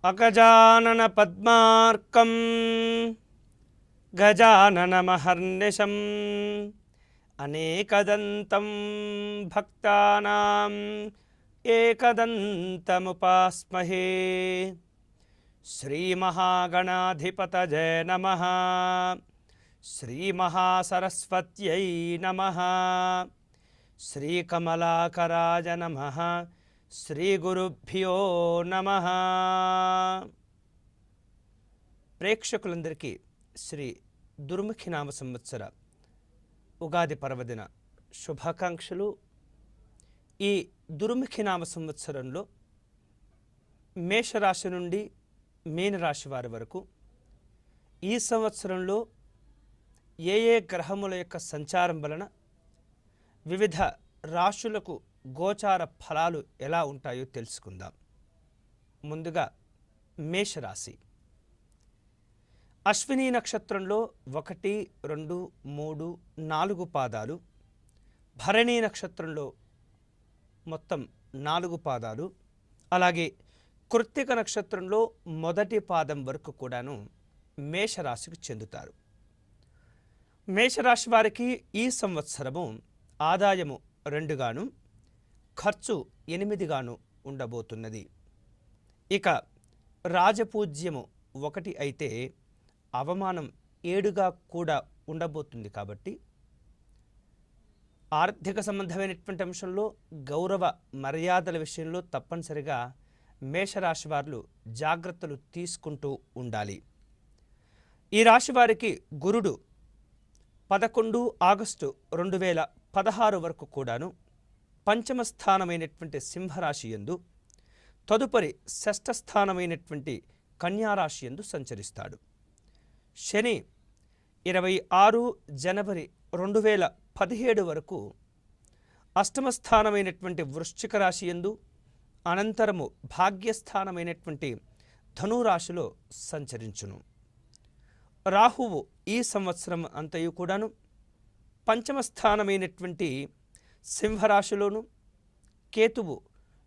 అగజానన పద్మార్కం గజాననమహర్నిశం అనేకదంతం భక్తానాం ఏకదంతముపాస్మహే. శ్రీమహాగణాధిపతయే నమః. శ్రీమహాసరస్వత్యై నమః. శ్రీకమలాకరాయ నమః. శ్రీగురుభ్యో నమః. ప్రేక్షకులందరికీ శ్రీ దుర్ముఖి నామ సంవత్సర ఉగాది పర్వదిన శుభాకాంక్షలు. ఈ దుర్ముఖి నామ సంవత్సరంలో మేషరాశి నుండి మీనరాశి వారి వరకు ఈ సంవత్సరంలో ఏ ఏ గ్రహముల యొక్క సంచారం వలన వివిధ రాశులకు గోచార ఫలాలు ఎలా ఉంటాయో తెలుసుకుందాం. ముందుగా మేషరాశి. అశ్విని నక్షత్రంలో 1, 2, 3, 4 పాదాలు, భరణి నక్షత్రంలో మొత్తం 4 పాదాలు, అలాగే కృత్తిక నక్షత్రంలో మొదటి పాదం వరకు కూడాను మేషరాశికి చెందుతారు. మేషరాశి వారికి ఈ సంవత్సరము ఆదాయము 2 గాను ఖర్చు 8 గాను ఉండబోతున్నది. ఇక రాజపూజ్యము 1 అయితే అవమానం 7గా కూడా ఉండబోతుంది. కాబట్టి ఆర్థిక సంబంధమైనటువంటి అంశంలో గౌరవ మర్యాదల విషయంలో తప్పనిసరిగా మేషరాశి వారు జాగ్రత్తలు తీసుకుంటూ ఉండాలి. ఈ రాశి వారికి గురుడు 11 ఆగస్టు 2016 వరకు కూడాను పంచమ స్థానమైనటువంటి సింహరాశి యందు, తదుపరి షష్ఠ స్థానమైనటువంటి కన్యారాశి యందు సంచరిస్తాడు. శని 26 జనవరి 2017 వరకు అష్టమ స్థానమైనటువంటి వృశ్చిక రాశి యందు, అనంతరము భాగ్యస్థానమైనటువంటి ధనురాశిలో సంచరించును. రాహువు ఈ సంవత్సరం అంతయు కూడాను పంచమ స్థానమైనటువంటి సింహరాశిలోను, కేతువు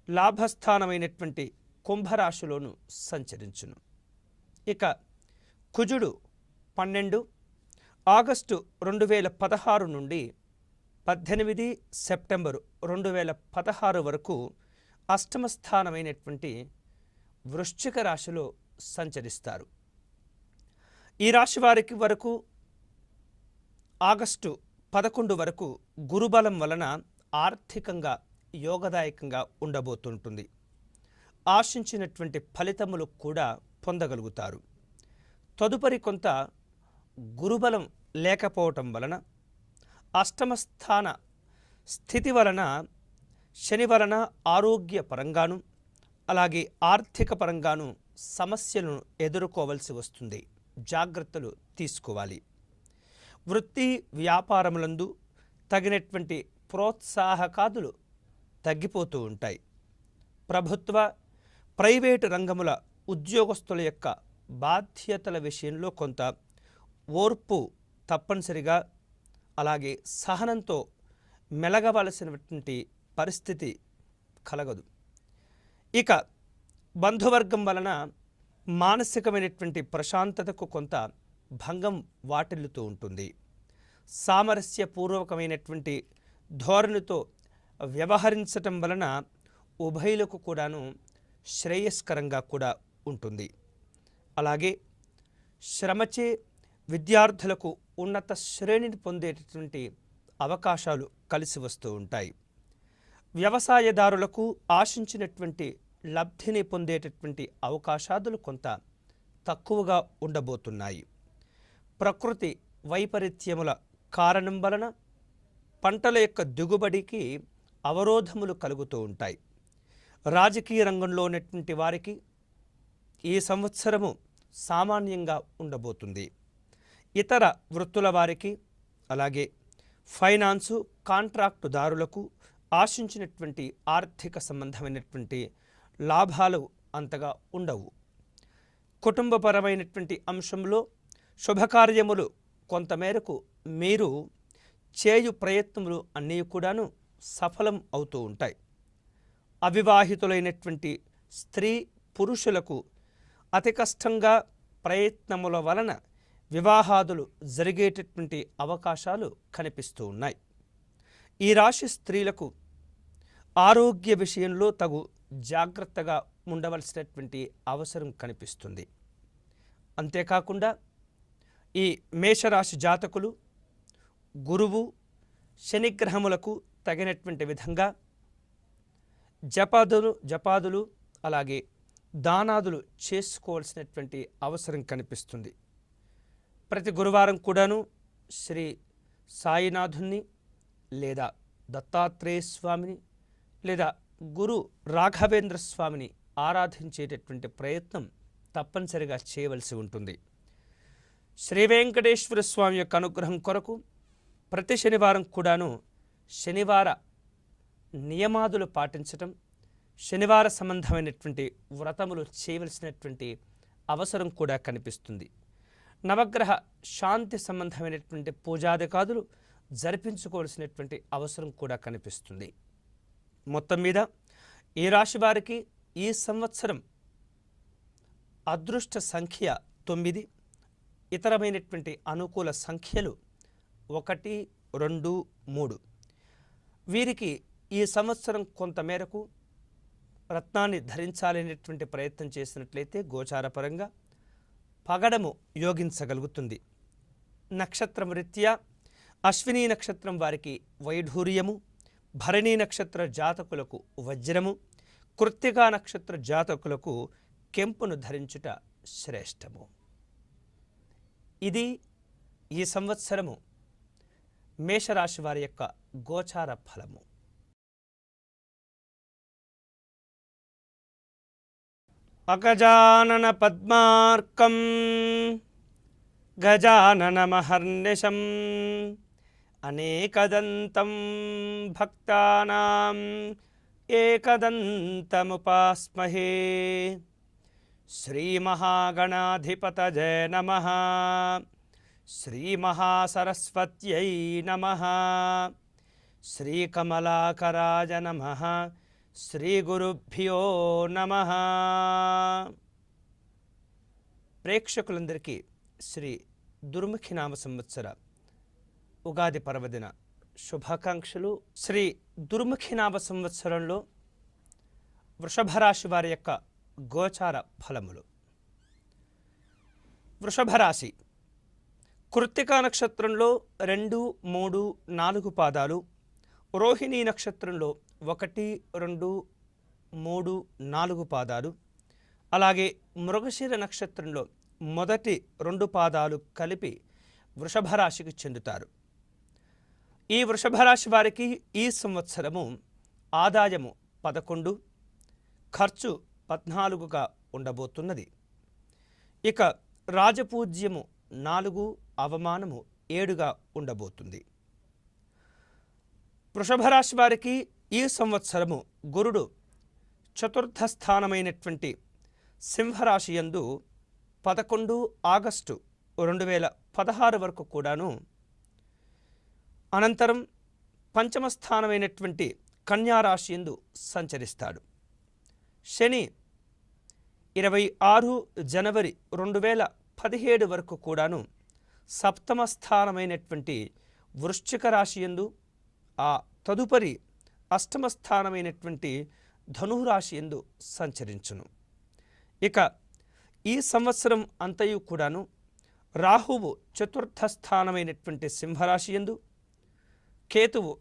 లాభస్థానమైనటువంటి కుంభరాశిలోను సంచరించును. ఇక కుజుడు 12 ఆగస్టు 2016 నుండి 18 సెప్టెంబరు 2016 వరకు అష్టమ స్థానమైనటువంటి వృశ్చిక రాశిలో సంచరిస్తారు. ఈ రాశి వారికి వరకు ఆగస్టు 11 వరకు గురుబలం వలన ఆర్థికంగా యోగదాయకంగా ఉండబోతుంటుంది. ఆశించినటువంటి ఫలితములు కూడా పొందగలుగుతారు. తదుపరి కొంత గురుబలం లేకపోవటం వలన, అష్టమ స్థాన స్థితి వలన, శని వలన ఆరోగ్య పరంగాను అలాగే ఆర్థిక పరంగాను సమస్యలను ఎదుర్కోవలసి వస్తుంది. జాగ్రత్తలు తీసుకోవాలి. వృత్తి వ్యాపారములందు తగినటువంటి ప్రోత్సాహకాదులు తగ్గిపోతూ ఉంటాయి. ప్రభుత్వ ప్రైవేటు రంగముల ఉద్యోగస్తుల యొక్క బాధ్యతల విషయంలో కొంత ఓర్పు తప్పనిసరిగా, అలాగే సహనంతో మెలగవలసినటువంటి పరిస్థితి కలగదు. ఇక బంధువర్గం వలన మానసికమైనటువంటి ప్రశాంతతకు కొంత భంగం వాటిల్లుతూ ఉంటుంది. సామరస్యపూర్వకమైనటువంటి ధోరణితో వ్యవహరించటం వలన ఉభయులకు కూడాను శ్రేయస్కరంగా కూడా ఉంటుంది. అలాగే శ్రమచే విద్యార్థులకు ఉన్నత శ్రేణిని పొందేటటువంటి అవకాశాలు కలిసి వస్తూ ఉంటాయి. వ్యవసాయదారులకు ఆశించినటువంటి లబ్ధిని పొందేటటువంటి అవకాశాలు కొంత తక్కువగా ఉండబోతున్నాయి. ప్రకృతి వైపరీత్యముల కారణం వలన పంటల యొక్క దిగుబడికి అవరోధములు కలుగుతూ ఉంటాయి. రాజకీయ రంగంలో ఉన్నటువంటి వారికి ఈ సంవత్సరము సామాన్యంగా ఉండబోతుంది. ఇతర వృత్తుల వారికి, అలాగే ఫైనాన్సు కాంట్రాక్టుదారులకు ఆశించినటువంటి ఆర్థిక సంబంధమైనటువంటి లాభాలు అంతగా ఉండవు. కుటుంబపరమైనటువంటి అంశంలో శుభకార్యములు కొంతమేరకు మీరు చేయు ప్రయత్నములు అన్నీ కూడాను సఫలం అవుతూ ఉంటాయి. అవివాహితులైనటువంటి స్త్రీ పురుషులకు అతి కష్టంగా ప్రయత్నముల వలన వివాహాదులు జరిగేటటువంటి అవకాశాలు కనిపిస్తూ ఉన్నాయి. ఈ రాశి స్త్రీలకు ఆరోగ్య విషయంలో తగు జాగ్రత్తగా ఉండవలసినటువంటి అవసరం కనిపిస్తుంది. అంతేకాకుండా ఈ మేషరాశి జాతకులు గురువు శనిగ్రహములకు తగినటువంటి విధంగా జపాదులు అలాగే దానాదులు చేసుకోవాల్సినటువంటి అవసరం కనిపిస్తుంది. ప్రతి గురువారం కూడాను శ్రీ సాయినాథుని లేదా దత్తాత్రేయ స్వామిని లేదా గురు రాఘవేంద్ర స్వామిని ఆరాధించేటటువంటి ప్రయత్నం తప్పనిసరిగా చేయవలసి ఉంటుంది. శ్రీ వెంకటేశ్వర స్వామి యొక్క అనుగ్రహం కొరకు ప్రతి శనివారం కూడాను శనివార నియమాదులు పాటించటం, శనివార సంబంధమైనటువంటి వ్రతములు చేయవలసినటువంటి అవసరం కూడా కనిపిస్తుంది. నవగ్రహ శాంతి సంబంధమైనటువంటి పూజాధికాదులు జరిపించుకోవాల్సినటువంటి అవసరం కూడా కనిపిస్తుంది. మొత్తం మీద ఈ రాశి వారికి ఈ సంవత్సరం అదృష్ట సంఖ్య 9, ఇతరమైనటువంటి అనుకూల సంఖ్యలు 1, 2, 3. వీరికి ఈ సంవత్సరం కొంతమేరకు రత్నాన్ని ధరించాలనేటువంటి ప్రయత్నం చేసినట్లయితే గోచారపరంగా పగడము యోగించగలుగుతుంది. నక్షత్రం రీత్యా అశ్విని నక్షత్రం వారికి వైఢూర్యము, భరణీ నక్షత్ర జాతకులకు వజ్రము, కృత్తికా నక్షత్ర జాతకులకు కెంపును ధరించుట శ్రేష్టము. ఇది ఈ సంవత్సరము మేషరాశి వారి యొక్క గోచార ఫలము. అగజానన పద్మార్కం గజాననమహర్నిశం అనేకదంతం భక్తానాం ఏకదంతముపాస్మహే. శ్రీమహాగణాధిపతయే నమః. శ్రీమహాసరస్వత్యై నమః. శ్రీకమలాకరాయ నమః. శ్రీగురుభ్యో నమః. ప్రేక్షకులందరికీ శ్రీ దుర్ముఖి నామ సంవత్సర ఉగాది పర్వదిన శుభాకాంక్షలు. శ్రీ దుర్ముఖి నామ సంవత్సరంలో వృషభ రాశి వారి యొక్క గోచార ఫలములు. వృషభ రాశి కృత్తికా నక్షత్రంలో 2, 3, 4 పాదాలు, రోహిణీ నక్షత్రంలో 1, 2, 3, 4 పాదాలు, అలాగే మృగశిర నక్షత్రంలో మొదటి 2 పాదాలు కలిపి వృషభ రాశికి చెందుతారు. ఈ వృషభ రాశి వారికి ఈ సంవత్సరము ఆదాయము 11, ఖర్చు 14గా ఉండబోతున్నది. ఇక రాజపూజ్యము 4, అవమానము 7గా ఉండబోతుంది. వృషభ రాశి వారికి ఈ సంవత్సరము గురుడు చతుర్థ స్థానమైనటువంటి సింహరాశి యందు 11 ఆగస్టు 2016 వరకు కూడాను, అనంతరం పంచమ స్థానమైనటువంటి కన్యారాశి యందు సంచరిస్తాడు. శని 26 జనవరి 2017 వరకు కూడాను సప్తమ స్థానమైనటువంటి వృశ్చిక రాశి యందు, ఆ తదుపరి అష్టమ స్థానమైనటువంటి ధనురాశి యందు సంచరించును. ఇక ఈ సంవత్సరం అంతయు కూడాను రాహువు చతుర్థ స్థానమైనటువంటి సింహరాశి యందు, కేతువు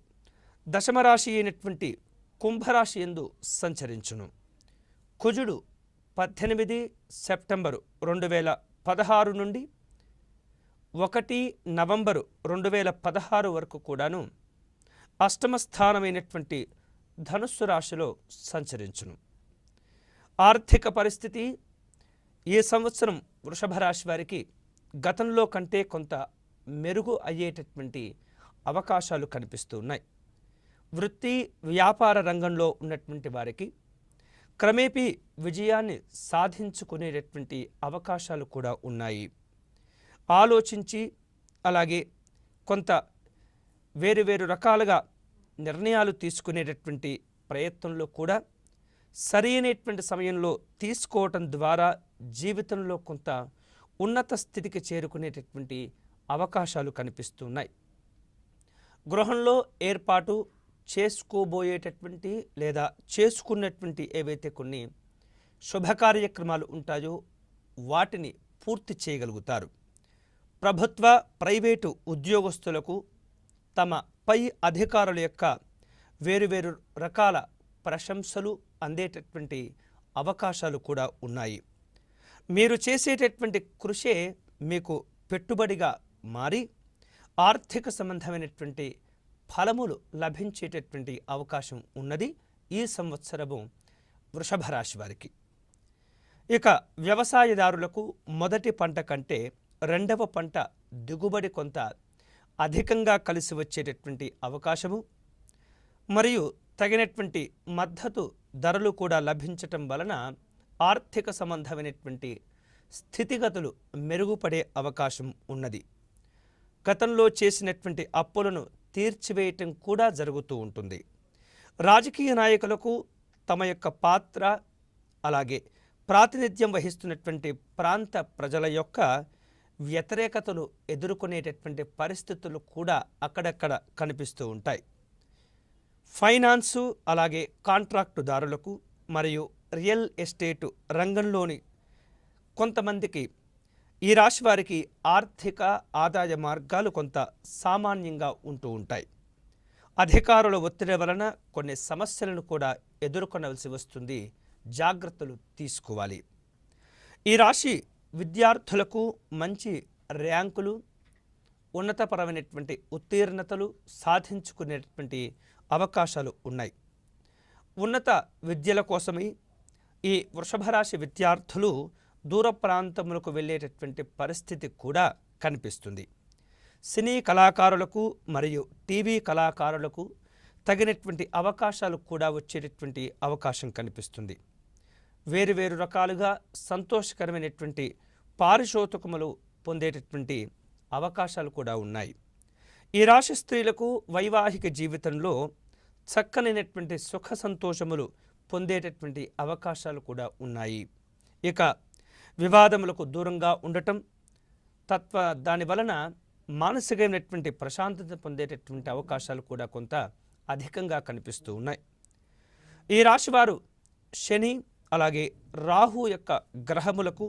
దశమరాశి అయినటువంటి కుంభరాశి యందు సంచరించును. కుజుడు 18 సెప్టెంబరు 2016 నుండి 1 నవంబరు 2016 వరకు కూడాను అష్టమ స్థానమైనటువంటి ధనుస్సు రాశిలో సంచరించును. ఆర్థిక పరిస్థితి ఈ సంవత్సరం వృషభ రాశి వారికి గతంలో కంటే కొంత మెరుగు అయ్యేటటువంటి అవకాశాలు కనిపిస్తూ ఉన్నాయి. వృత్తి వ్యాపార రంగంలో ఉన్నటువంటి వారికి క్రమేపీ విజయాన్ని సాధించుకునేటటువంటి అవకాశాలు కూడా ఉన్నాయి. ఆలోచించి అలాగే కొంత వేరు రకాలుగా నిర్ణయాలు తీసుకునేటటువంటి ప్రయత్నంలో కూడా సరైనటువంటి సమయంలో తీసుకోవటం ద్వారా జీవితంలో కొంత ఉన్నత స్థితికి చేరుకునేటటువంటి అవకాశాలు కనిపిస్తున్నాయి. గృహంలో ఏర్పాటు చేసుకోబోయేటటువంటి లేదా చేసుకున్నటువంటి ఏవైతే కొన్ని శుభకార్యక్రమాలు ఉంటాయో వాటిని పూర్తి చేయగలుగుతారు. ప్రభుత్వ ప్రైవేటు ఉద్యోగస్తులకు తమ పై అధికారుల యొక్క వేరువేరు రకాల ప్రశంసలు అందేటటువంటి అవకాశాలు కూడా ఉన్నాయి. మీరు చేసేటటువంటి కృషే మీకు పెట్టుబడిగా మారి ఆర్థిక సంబంధమైనటువంటి ఫలములు లభించేటటువంటి అవకాశం ఉన్నది ఈ సంవత్సరము వృషభ రాశి వారికి. ఇక వ్యవసాయదారులకు మొదటి పంట కంటే రెండవ పంట దిగుబడి కొంత అధికంగా కలిసి వచ్చేటటువంటి అవకాశము మరియు తగినటువంటి మద్దతు ధరలు కూడా లభించటం వలన ఆర్థిక సంబంధమైనటువంటి స్థితిగతులు మెరుగుపడే అవకాశం ఉన్నది. గతంలో చేసినటువంటి అప్పులను తీర్చివేయటం కూడా జరుగుతూ ఉంటుంది. రాజకీయ నాయకులకు తమ యొక్క పాత్ర అలాగే ప్రాతినిధ్యం వహిస్తున్నటువంటి ప్రాంత ప్రజల యొక్క వ్యతిరేకతలు ఎదుర్కొనేటటువంటి పరిస్థితులు కూడా అక్కడక్కడ కనిపిస్తూ ఉంటాయి. ఫైనాన్సు అలాగే కాంట్రాక్టుదారులకు మరియు రియల్ ఎస్టేటు రంగంలోని కొంతమందికి ఈ రాశి వారికి ఆర్థిక ఆదాయ మార్గాలు కొంత సామాన్యంగా ఉంటూ ఉంటాయి. అధికారుల ఒత్తిడి వలన కొన్ని సమస్యలను కూడా ఎదుర్కొనవలసి వస్తుంది. జాగ్రత్తలు తీసుకోవాలి. ఈ రాశి విద్యార్థులకు మంచి ర్యాంకులు, ఉన్నతపరమైనటువంటి ఉత్తీర్ణతలు సాధించుకునేటువంటి అవకాశాలు ఉన్నాయి. ఉన్నత విద్యల కోసమై ఈ వృషభ రాశి విద్యార్థులు దూర ప్రాంతములకు వెళ్ళేటటువంటి పరిస్థితి కూడా కనిపిస్తుంది. సినీ కళాకారులకు మరియు టీవీ కళాకారులకు తగినటువంటి అవకాశాలు కూడా వచ్చేటటువంటి అవకాశం కనిపిస్తుంది. వేరు రకాలుగా సంతోషకరమైనటువంటి పారితోషికములు పొందేటటువంటి అవకాశాలు కూడా ఉన్నాయి. ఈ రాశి స్త్రీలకు వైవాహిక జీవితంలో చక్కనైనటువంటి సుఖ సంతోషములు పొందేటటువంటి అవకాశాలు కూడా ఉన్నాయి. ఇక వివాదములకు దూరంగా ఉండటం దాని వలన మానసికమైనటువంటి ప్రశాంతత పొందేటటువంటి అవకాశాలు కూడా కొంత అధికంగా కనిపిస్తూ ఉన్నాయి. ఈ రాశివారు శని అలాగే రాహు యొక్క గ్రహములకు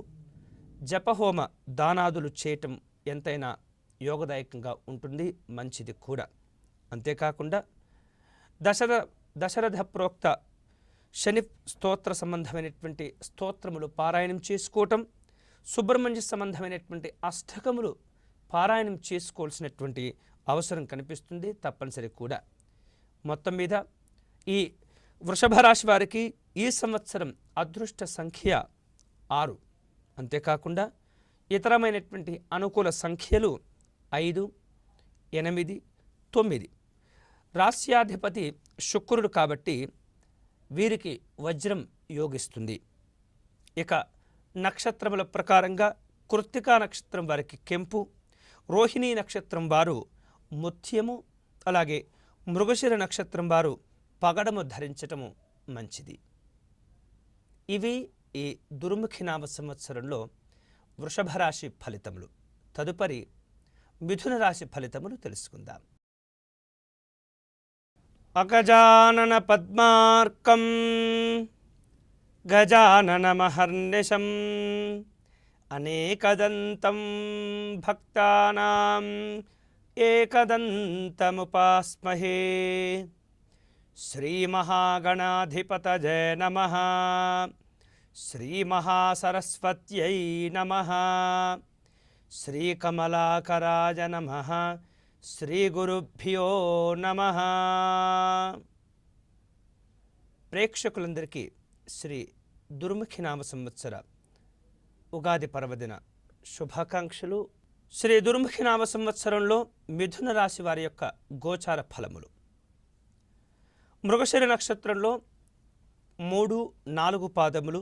జపహోమ దానాదులు చేయటం ఎంతైనా యోగదాయకంగా ఉంటుంది, మంచిది కూడా. అంతేకాకుండా దశరథ ప్రోక్త శని స్తోత్ర సంబంధమైనటువంటి స్తోత్రములు పారాయణం చేసుకోవటం, సుబ్రహ్మణ్య సంబంధమైనటువంటి అష్టకములు పారాయణం చేసుకోవాల్సినటువంటి అవసరం కనిపిస్తుంది, తప్పనిసరి కూడా. మొత్తం మీద ఈ వృషభ రాశి వారికి ఈ సంవత్సరం అదృష్ట సంఖ్య 6. అంతేకాకుండా ఇతరమైనటువంటి అనుకూల సంఖ్యలు 5, 8, 9. రాస్యాధిపతి శుక్రుడు కాబట్టి వీరికి వజ్రం యోగిస్తుంది. ఇక నక్షత్రముల ప్రకారంగా కృత్తికా నక్షత్రం వారికి కెంపు, రోహిణీ నక్షత్రం వారు ముత్యము, అలాగే మృగశిర నక్షత్రం వారు పగడము ధరించటము మంచిది. ఇవి ఈ దుర్ముఖి నామ సంవత్సరంలో వృషభ రాశి ఫలితములు. తదుపరి మిథున రాశి ఫలితములు తెలుసుకుందాం. అగజానన పద్మార్కం గజాననమహర్నిశం అనేకదంతం భక్తానాం ఏకదంతముపాస్మహే. శ్రీమహాగణాధిపతయే నమః. శ్రీమహాసరస్వత్యై నమః. శ్రీకమలాకరాయ నమః. శ్రీగురుభ్యో నమః. ప్రేక్షకులందరికీ శ్రీ దుర్ముఖి నామ సంవత్సర ఉగాది పర్వదిన శుభాకాంక్షలు. శ్రీ దుర్ముఖి నామ సంవత్సరంలో మిథున రాశి వారి యొక్క గోచార ఫలములు. మృగశిర నక్షత్రంలో 3, 4 పాదములు,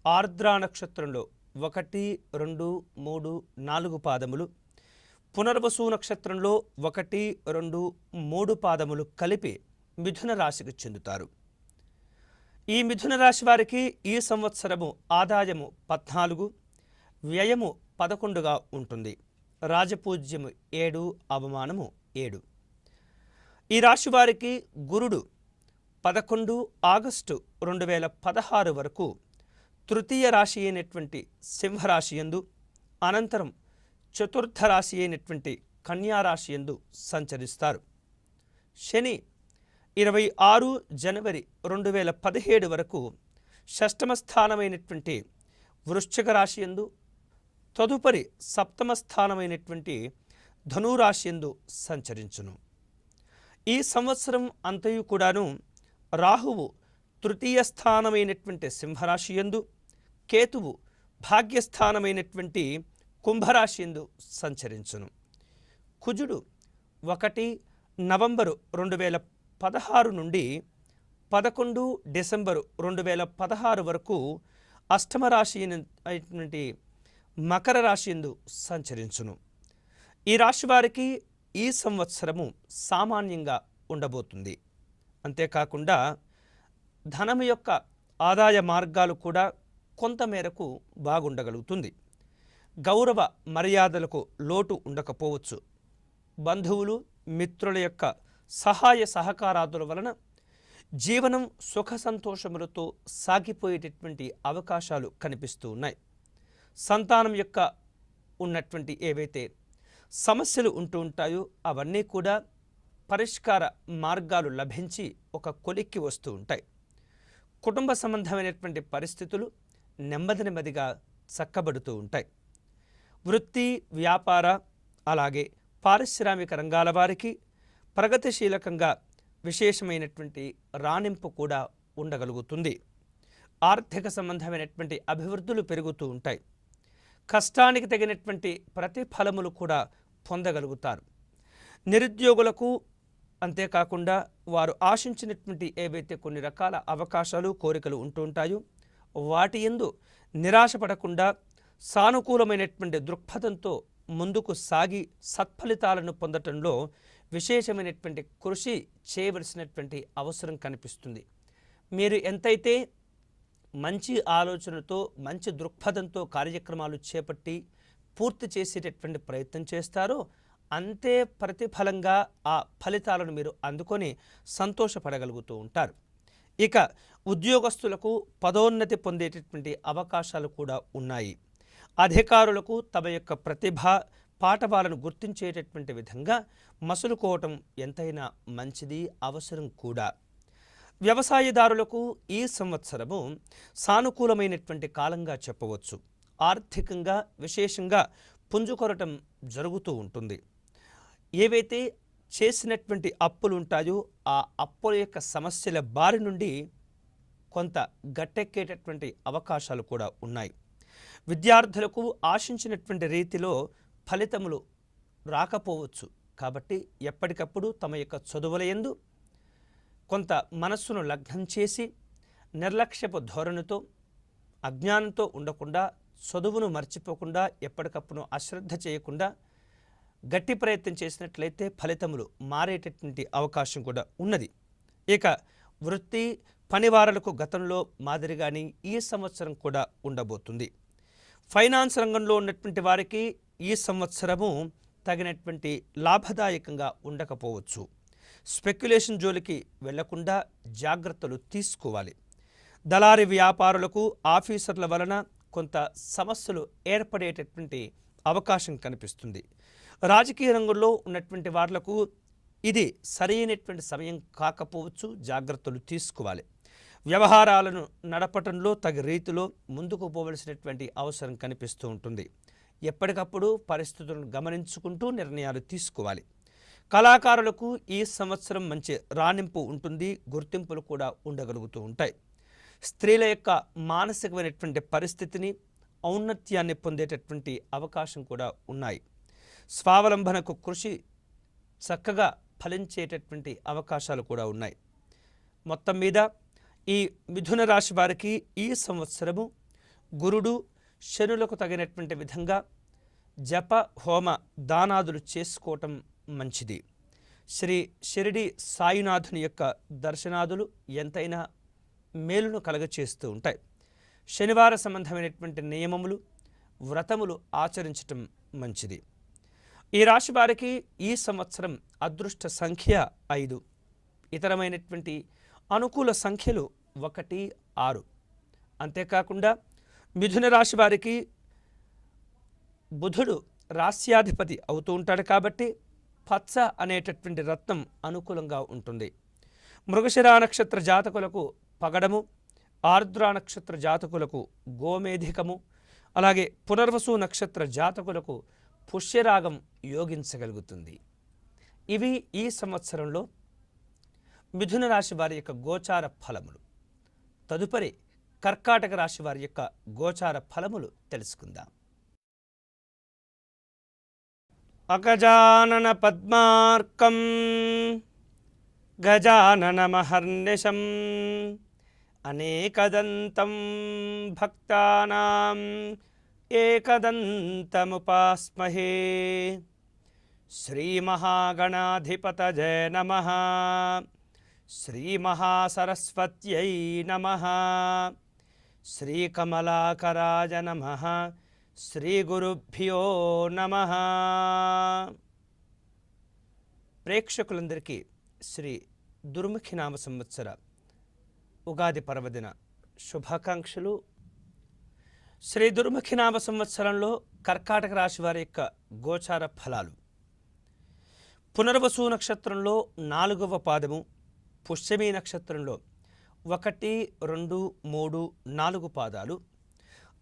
ఆర్ద్రా నక్షత్రంలో 1, 2, 3, 4 పాదములు, పునర్వసు నక్షత్రంలో 1, 2, 3 పాదములు కలిపి మిథున రాశికి చెందుతారు. ఈ మిథున రాశి వారికి ఈ సంవత్సరము ఆదాయము 14, వ్యయము 11గా ఉంటుంది. రాజపూజ్యము 7, అవమానము 7. ఈ రాశి వారికి గురుడు 11 ఆగస్టు 2016 వరకు తృతీయ రాశి అయినటువంటి సింహరాశి యందు, అనంతరం చతుర్థ రాశి అయినటువంటి కన్యారాశి యందు సంచరిస్తారు. శని 26 జనవరి 2017 వరకు షష్టమ స్థానమైనటువంటి వృశ్చిక రాశి యందు, తదుపరి సప్తమ స్థానమైనటువంటి ధనురాశి యందు సంచరించును. ఈ సంవత్సరం అంతయు కూడాను రాహువు తృతీయ స్థానమైనటువంటి సింహరాశి యందు, కేతువు భాగ్యస్థానమైనటువంటి కుంభరాశి యందు సంచరించును. కుజుడు 1 నవంబరు 2016 నుండి 11 డిసెంబరు 2016 వరకు అష్టమ రాశి అయినటువంటి మకర రాశి యందు సంచరించును. ఈ రాశి వారికి ఈ సంవత్సరము సామాన్యంగా ఉండబోతుంది. అంతేకాకుండా ధనము యొక్క ఆదాయ మార్గాలు కూడా కొంతమేరకు బాగుండగలుగుతుంది. గౌరవ మర్యాదలకు లోటు ఉండకపోవచ్చు. బంధువులు మిత్రుల యొక్క సహాయ సహకారాదుల వలన జీవనం సుఖ సంతోషములతో సాగిపోయేటటువంటి అవకాశాలు కనిపిస్తూ ఉన్నాయి. సంతానం యొక్క ఉన్నటువంటి ఏవైతే సమస్యలు ఉంటూ ఉంటాయో అవన్నీ కూడా పరిష్కార మార్గాలు లభించి ఒక కొలిక్కి వస్తూ ఉంటాయి. కుటుంబ సంబంధమైనటువంటి పరిస్థితులు నెమ్మదిగా చక్కబడుతూ ఉంటాయి. వృత్తి, వ్యాపార, అలాగే పారిశ్రామిక రంగాల వారికి ప్రగతిశీలకంగా విశేషమైనటువంటి రాణింపు కూడా ఉండగలుగుతుంది. ఆర్థిక సంబంధమైనటువంటి అభివృద్ధులు పెరుగుతూ ఉంటాయి. కష్టానికి తగినటువంటి ప్రతిఫలములు కూడా పొందగలుగుతారు. నిరుద్యోగులకు అంతేకాకుండా వారు ఆశించినటువంటి ఏవైతే కొన్ని రకాల అవకాశాలు, కోరికలు ఉంటూ ఉంటాయో వాటి యందు నిరాశపడకుండా సానుకూలమైనటువంటి దృక్పథంతో ముందుకు సాగి సత్ఫలితాలను పొందటంలో విశేషమైనటువంటి కృషి చేయవలసినటువంటి అవసరం కనిపిస్తుంది. మీరు ఎంతైతే మంచి ఆలోచనతో, మంచి దృక్పథంతో కార్యక్రమాలు చేపట్టి పూర్తి చేసేటటువంటి ప్రయత్నం చేస్తారో అంతే ప్రతిఫలంగా ఆ ఫలితాలను మీరు అందుకొని సంతోషపడగలుగుతూ ఉంటారు. ఇక ఉద్యోగస్తులకు పదోన్నతి పొందేటటువంటి అవకాశాలు కూడా ఉన్నాయి. అధికారులకు తమ యొక్క ప్రతిభ పాఠవాలను గుర్తించేటటువంటి విధంగా మసులుకోవటం ఎంతైనా మంచిది, అవసరం కూడా. వ్యవసాయదారులకు ఈ సంవత్సరము సానుకూలమైనటువంటి కాలంగా చెప్పవచ్చు. ఆర్థికంగా విశేషంగా పుంజుకొరటం జరుగుతూ ఉంటుంది. ఏవైతే చేసినటువంటి అప్పులు ఉంటాయో ఆ అప్పుల యొక్క సమస్యల బారి నుండి కొంత గట్టెక్కేటటువంటి అవకాశాలు కూడా ఉన్నాయి. విద్యార్థులకు ఆశించినటువంటి రీతిలో ఫలితములు రాకపోవచ్చు. కాబట్టి ఎప్పటికప్పుడు తమ యొక్క చదువుల యందు కొంత మనస్సును లగ్నం చేసి నిర్లక్ష్యపు ధోరణితో, అజ్ఞానంతో ఉండకుండా, చదువును మర్చిపోకుండా, ఎప్పటికప్పుడు అశ్రద్ధ చేయకుండా గట్టి ప్రయత్నం చేసినట్లయితే ఫలితములు మారేటటువంటి అవకాశం కూడా ఉన్నది. ఇక వృత్తి, పనివారులకు గతంలో మాదిరిగానే ఈ సంవత్సరం కూడా ఉండబోతుంది. ఫైనాన్స్ రంగంలో ఉన్నటువంటి వారికి ఈ సంవత్సరము తగినటువంటి లాభదాయకంగా ఉండకపోవచ్చు. స్పెక్యులేషన్ జోలికి వెళ్లకుండా జాగ్రత్తలు తీసుకోవాలి. దళారీ వ్యాపారులకు ఆఫీసర్ల వలన కొంత సమస్యలు ఏర్పడేటటువంటి అవకాశం కనిపిస్తుంది. రాజకీయ రంగంలో ఉన్నటువంటి వాళ్లకు ఇది సరైనటువంటి సమయం కాకపోవచ్చు, జాగ్రత్తలు తీసుకోవాలి. వ్యవహారాలను నడపటంలో తగు రీతిలో ముందుకు పోవలసినటువంటి అవసరం కనిపిస్తూ ఉంటుంది. ఎప్పటికప్పుడు పరిస్థితులను గమనించుకుంటూ నిర్ణయాలు తీసుకోవాలి. కళాకారులకు ఈ సంవత్సరం మంచి రాణింపు ఉంటుంది, గుర్తింపులు కూడా ఉండగలుగుతూ ఉంటాయి. స్త్రీల యొక్క మానసికమైనటువంటి పరిస్థితిని, ఔన్నత్యాన్ని పొందేటటువంటి అవకాశం కూడా ఉన్నాయి. స్వావలంబనకు కృషి చక్కగా ఫలించేటటువంటి అవకాశాలు కూడా ఉన్నాయి. మొత్తం మీద ఈ మిథున రాశి వారికి ఈ సంవత్సరము గురుడు శనులకు తగినటువంటి విధంగా జప హోమ దానాదులు చేసుకోవటం మంచిది. శ్రీ షిరిడి సాయినాథుని యొక్క దర్శనాదులు ఎంతైనా మేలును కలగచేస్తూ ఉంటాయి. శనివార సంబంధమైనటువంటి నియమములు, వ్రతములు ఆచరించటం మంచిది. ఈ రాశి వారికి ఈ సంవత్సరం అదృష్ట సంఖ్య 5. ఇతరమైనటువంటి అనుకూల సంఖ్యలు 1, 6. అంతేకాకుండా మిథున రాశి వారికి బుధుడు రాస్యాధిపతి అవుతూ ఉంటాడు కాబట్టి పచ్చ అనేటటువంటి రత్నం అనుకూలంగా ఉంటుంది. మృగశిరా నక్షత్ర జాతకులకు పగడము, ఆర్ద్ర నక్షత్ర జాతకులకు గోమేధికము, అలాగే పునర్వసు నక్షత్ర జాతకులకు పుష్యరాగం యోగించగలుగుతుంది. ఇవి ఈ సంవత్సరంలో మిథున రాశి వారి యొక్క గోచార ఫలములు. తదుపరి కర్కాటక రాశి వారి యొక్క గోచార ఫలములు తెలుసుకుందాం. అగజానన పద్మార్కం గజాననమహర్నిశం అనేకదంతం భక్తానాం ఏకదంతముపాస్మహే. శ్రీమహాగణాధిపతయే నమః. శ్రీమహాసరస్వత్యై నమః. శ్రీకమలాకరాయ నమః. శ్రీగురుభ్యో నమః. ప్రేక్షకులందరికీ శ్రీ దుర్ముఖి నామ సంవత్సర ఉగాది పర్వదిన శుభాకాంక్షలు. శ్రీ దుర్ముఖి నామ సంవత్సరంలో కర్కాటక రాశి వారి యొక్క గోచార ఫలాలు. పునర్వసు నక్షత్రంలో 4వ పాదము, పుష్యమి నక్షత్రంలో 1, 2, 3, 4 పాదాలు,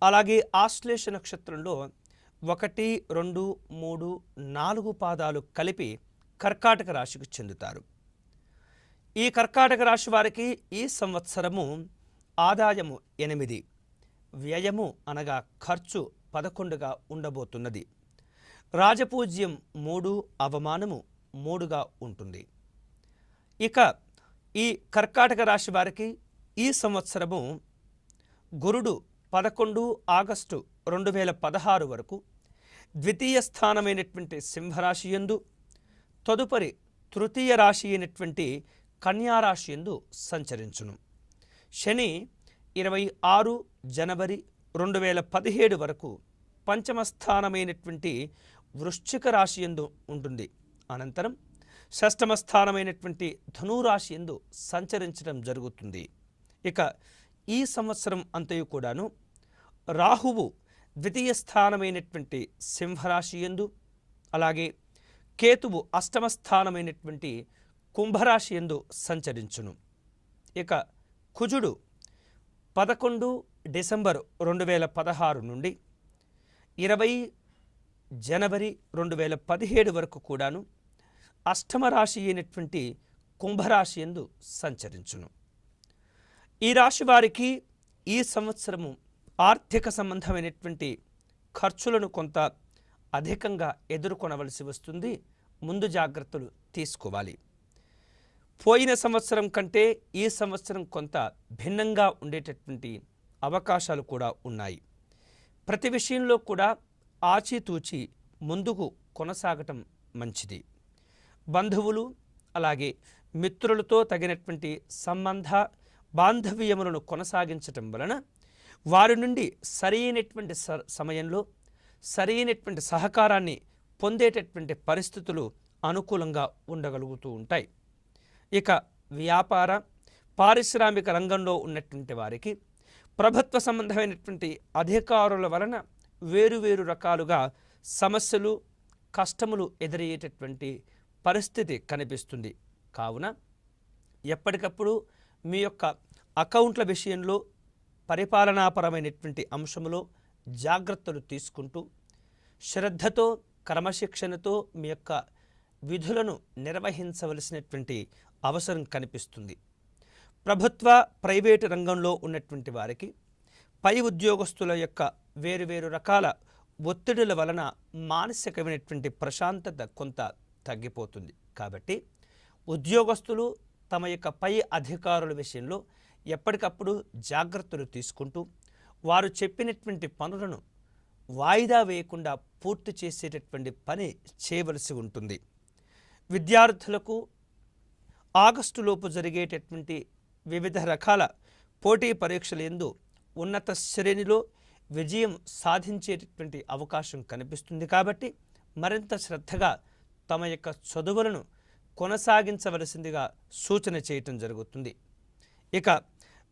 అలాగే ఆశ్లేష నక్షత్రంలో 1, 2, 3, 4 పాదాలు కలిపి కర్కాటక రాశికి చెందుతారు. ఈ కర్కాటక రాశి వారికి ఈ సంవత్సరము ఆదాయము 8, వ్యయము అనగా ఖర్చు 11గా ఉండబోతున్నది. రాజపూజ్యం 3, అవమానము 3గా ఉంటుంది. ఇక ఈ కర్కాటక రాశి వారికి ఈ సంవత్సరము గురుడు 11 ఆగస్టు 2016 వరకు ద్వితీయ స్థానమైనటువంటి సింహరాశి యందు, తదుపరి తృతీయ రాశి అయినటువంటి కన్యారాశి యందు సంచరించును. శని 26 జనవరి 2017 వరకు పంచమ స్థానమైనటువంటి వృశ్చిక రాశి యందు ఉంటుంది. అనంతరం షష్టమ స్థానమైనటువంటి ధనురాశి యందు సంచరించడం జరుగుతుంది. ఇక ఈ సంవత్సరం అంతయు కూడాను రాహువు ద్వితీయ స్థానమైనటువంటి సింహరాశి యందు, అలాగే కేతువు అష్టమ స్థానమైనటువంటి కుంభరాశి యందు సంచరించును. ఇక కుజుడు 11 డిసెంబర్ 2016 నుండి 20 జనవరి 2017 వరకు కూడాను అష్టమ రాశి అయినటువంటి కుంభరాశి యందు సంచరించును. ఈ రాశి వారికి ఈ సంవత్సరము ఆర్థిక సంబంధమైనటువంటి ఖర్చులను కొంత అధికంగా ఎదుర్కొనవలసి వస్తుంది. ముందు జాగ్రత్తలు తీసుకోవాలి. పోయిన సంవత్సరం కంటే ఈ సంవత్సరం కొంత భిన్నంగా ఉండేటటువంటి అవకాశాలు కూడా ఉన్నాయి. ప్రతి విషయంలో కూడా ఆచితూచి ముందుకు కొనసాగటం మంచిది. బంధువులు అలాగే మిత్రులతో తగినటువంటి సంబంధ బాంధవ్యములను కొనసాగించటం వలన వారి నుండి సరైనటువంటి సమయంలో సరైనటువంటి సహకారాన్ని పొందేటటువంటి పరిస్థితులు అనుకూలంగా ఉండగలుగుతూ ఉంటాయి. ఇక వ్యాపార పారిశ్రామిక రంగంలో ఉన్నటువంటి వారికి ప్రభుత్వ సంబంధమైనటువంటి అధికారుల వలన వేరువేరు రకాలుగా సమస్యలు, కష్టములు ఎదురయ్యేటటువంటి పరిస్థితి కనిపిస్తుంది. కావున ఎప్పటికప్పుడు మీ యొక్క అకౌంట్ల విషయంలో పరిపాలనాపరమైనటువంటి అంశంలో జాగ్రత్తలు తీసుకుంటూ శ్రద్ధతో క్రమశిక్షణతో మీ యొక్క విధులను నిర్వహించవలసినటువంటి అవసరం కనిపిస్తుంది. ప్రభుత్వ ప్రైవేటు రంగంలో ఉన్నటువంటి వారికి పై ఉద్యోగస్తుల యొక్క వేరువేరు రకాల ఒత్తిడుల వలన మానసికమైనటువంటి ప్రశాంతత కొంత తగ్గిపోతుంది. కాబట్టి ఉద్యోగస్తులు తమ యొక్క పై అధికారుల విషయంలో ఎప్పటికప్పుడు జాగ్రత్తలు తీసుకుంటూ వారు చెప్పినటువంటి పనులను వాయిదా వేయకుండా పూర్తి చేసేటటువంటి పని చేయవలసి ఉంటుంది. విద్యార్థులకు ఆగస్టులోపు జరిగేటటువంటి వివిధ రకాల పోటీ పరీక్షల యందు ఉన్నత శ్రేణిలో విజయం సాధించేటటువంటి అవకాశం కనిపిస్తుంది. కాబట్టి మరింత శ్రద్ధగా తమ యొక్క చదువులను కొనసాగించవలసిందిగా సూచన చేయటం జరుగుతుంది. ఇక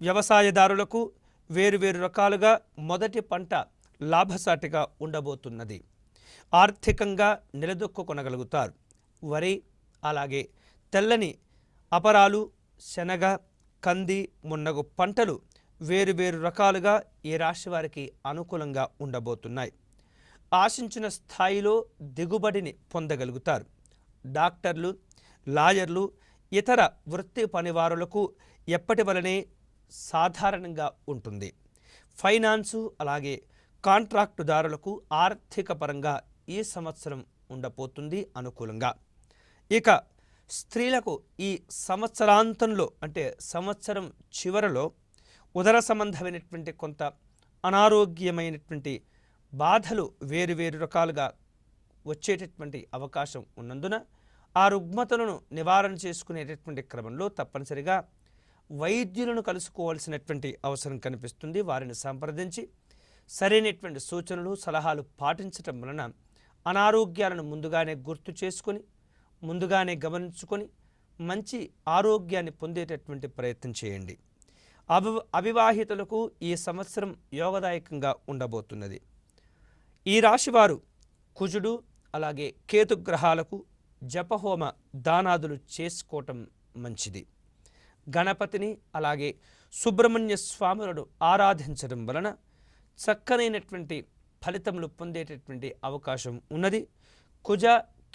వ్యవసాయదారులకు వేరువేరు రకాలుగా మొదటి పంట లాభసాటిగా ఉండబోతున్నది. ఆర్థికంగా నిలదొక్కుకొనగలుగుతారు. వరి, అలాగే తెల్లని అపరాలు, శనగ, కంది మున్నగు పంటలు వేరువేరు రకాలుగా ఈ రాశి వారికి అనుకూలంగా ఉండబోతున్నాయి. ఆశించిన స్థాయిలో దిగుబడిని పొందగలుగుతారు. డాక్టర్లు, లాయర్లు, ఇతర వృత్తి పనివారులకు ఎప్పటి వలనే సాధారణంగా ఉంటుంది. ఫైనాన్సు, అలాగే కాంట్రాక్టుదారులకు ఆర్థిక పరంగా ఈ సంవత్సరం ఉండబోతుంది అనుకూలంగా. ఇక స్త్రీలకు ఈ సంవత్సరాంతంలో అంటే సంవత్సరం చివరలో ఉదర సంబంధమైనటువంటి కొంత అనారోగ్యమైనటువంటి బాధలు వేరువేరు రకాలుగా వచ్చేటటువంటి అవకాశం ఉన్నందున ఆ రుగ్మతలను నివారణ చేసుకునేటటువంటి క్రమంలో తప్పనిసరిగా వైద్యులను కలుసుకోవాల్సినటువంటి అవసరం కనిపిస్తుంది. వారిని సంప్రదించి సరైనటువంటి సూచనలు, సలహాలు పాటించటం వలన అనారోగ్యాలను ముందుగానే గుర్తు చేసుకొని, ముందుగానే గమనించుకొని మంచి ఆరోగ్యాన్ని పొందేటటువంటి ప్రయత్నం చేయండి. అవివాహితులకు ఈ సంవత్సరం యోగదాయకంగా ఉండబోతున్నది. ఈ రాశివారు కుజుడు, అలాగే కేతుగ్రహాలకు జపహోమ దానాదులు చేసుకోవటం మంచిది. గణపతిని, అలాగే సుబ్రహ్మణ్య స్వాములను ఆరాధించడం వలన చక్కనైనటువంటి ఫలితములు పొందేటటువంటి అవకాశం ఉన్నది. కుజ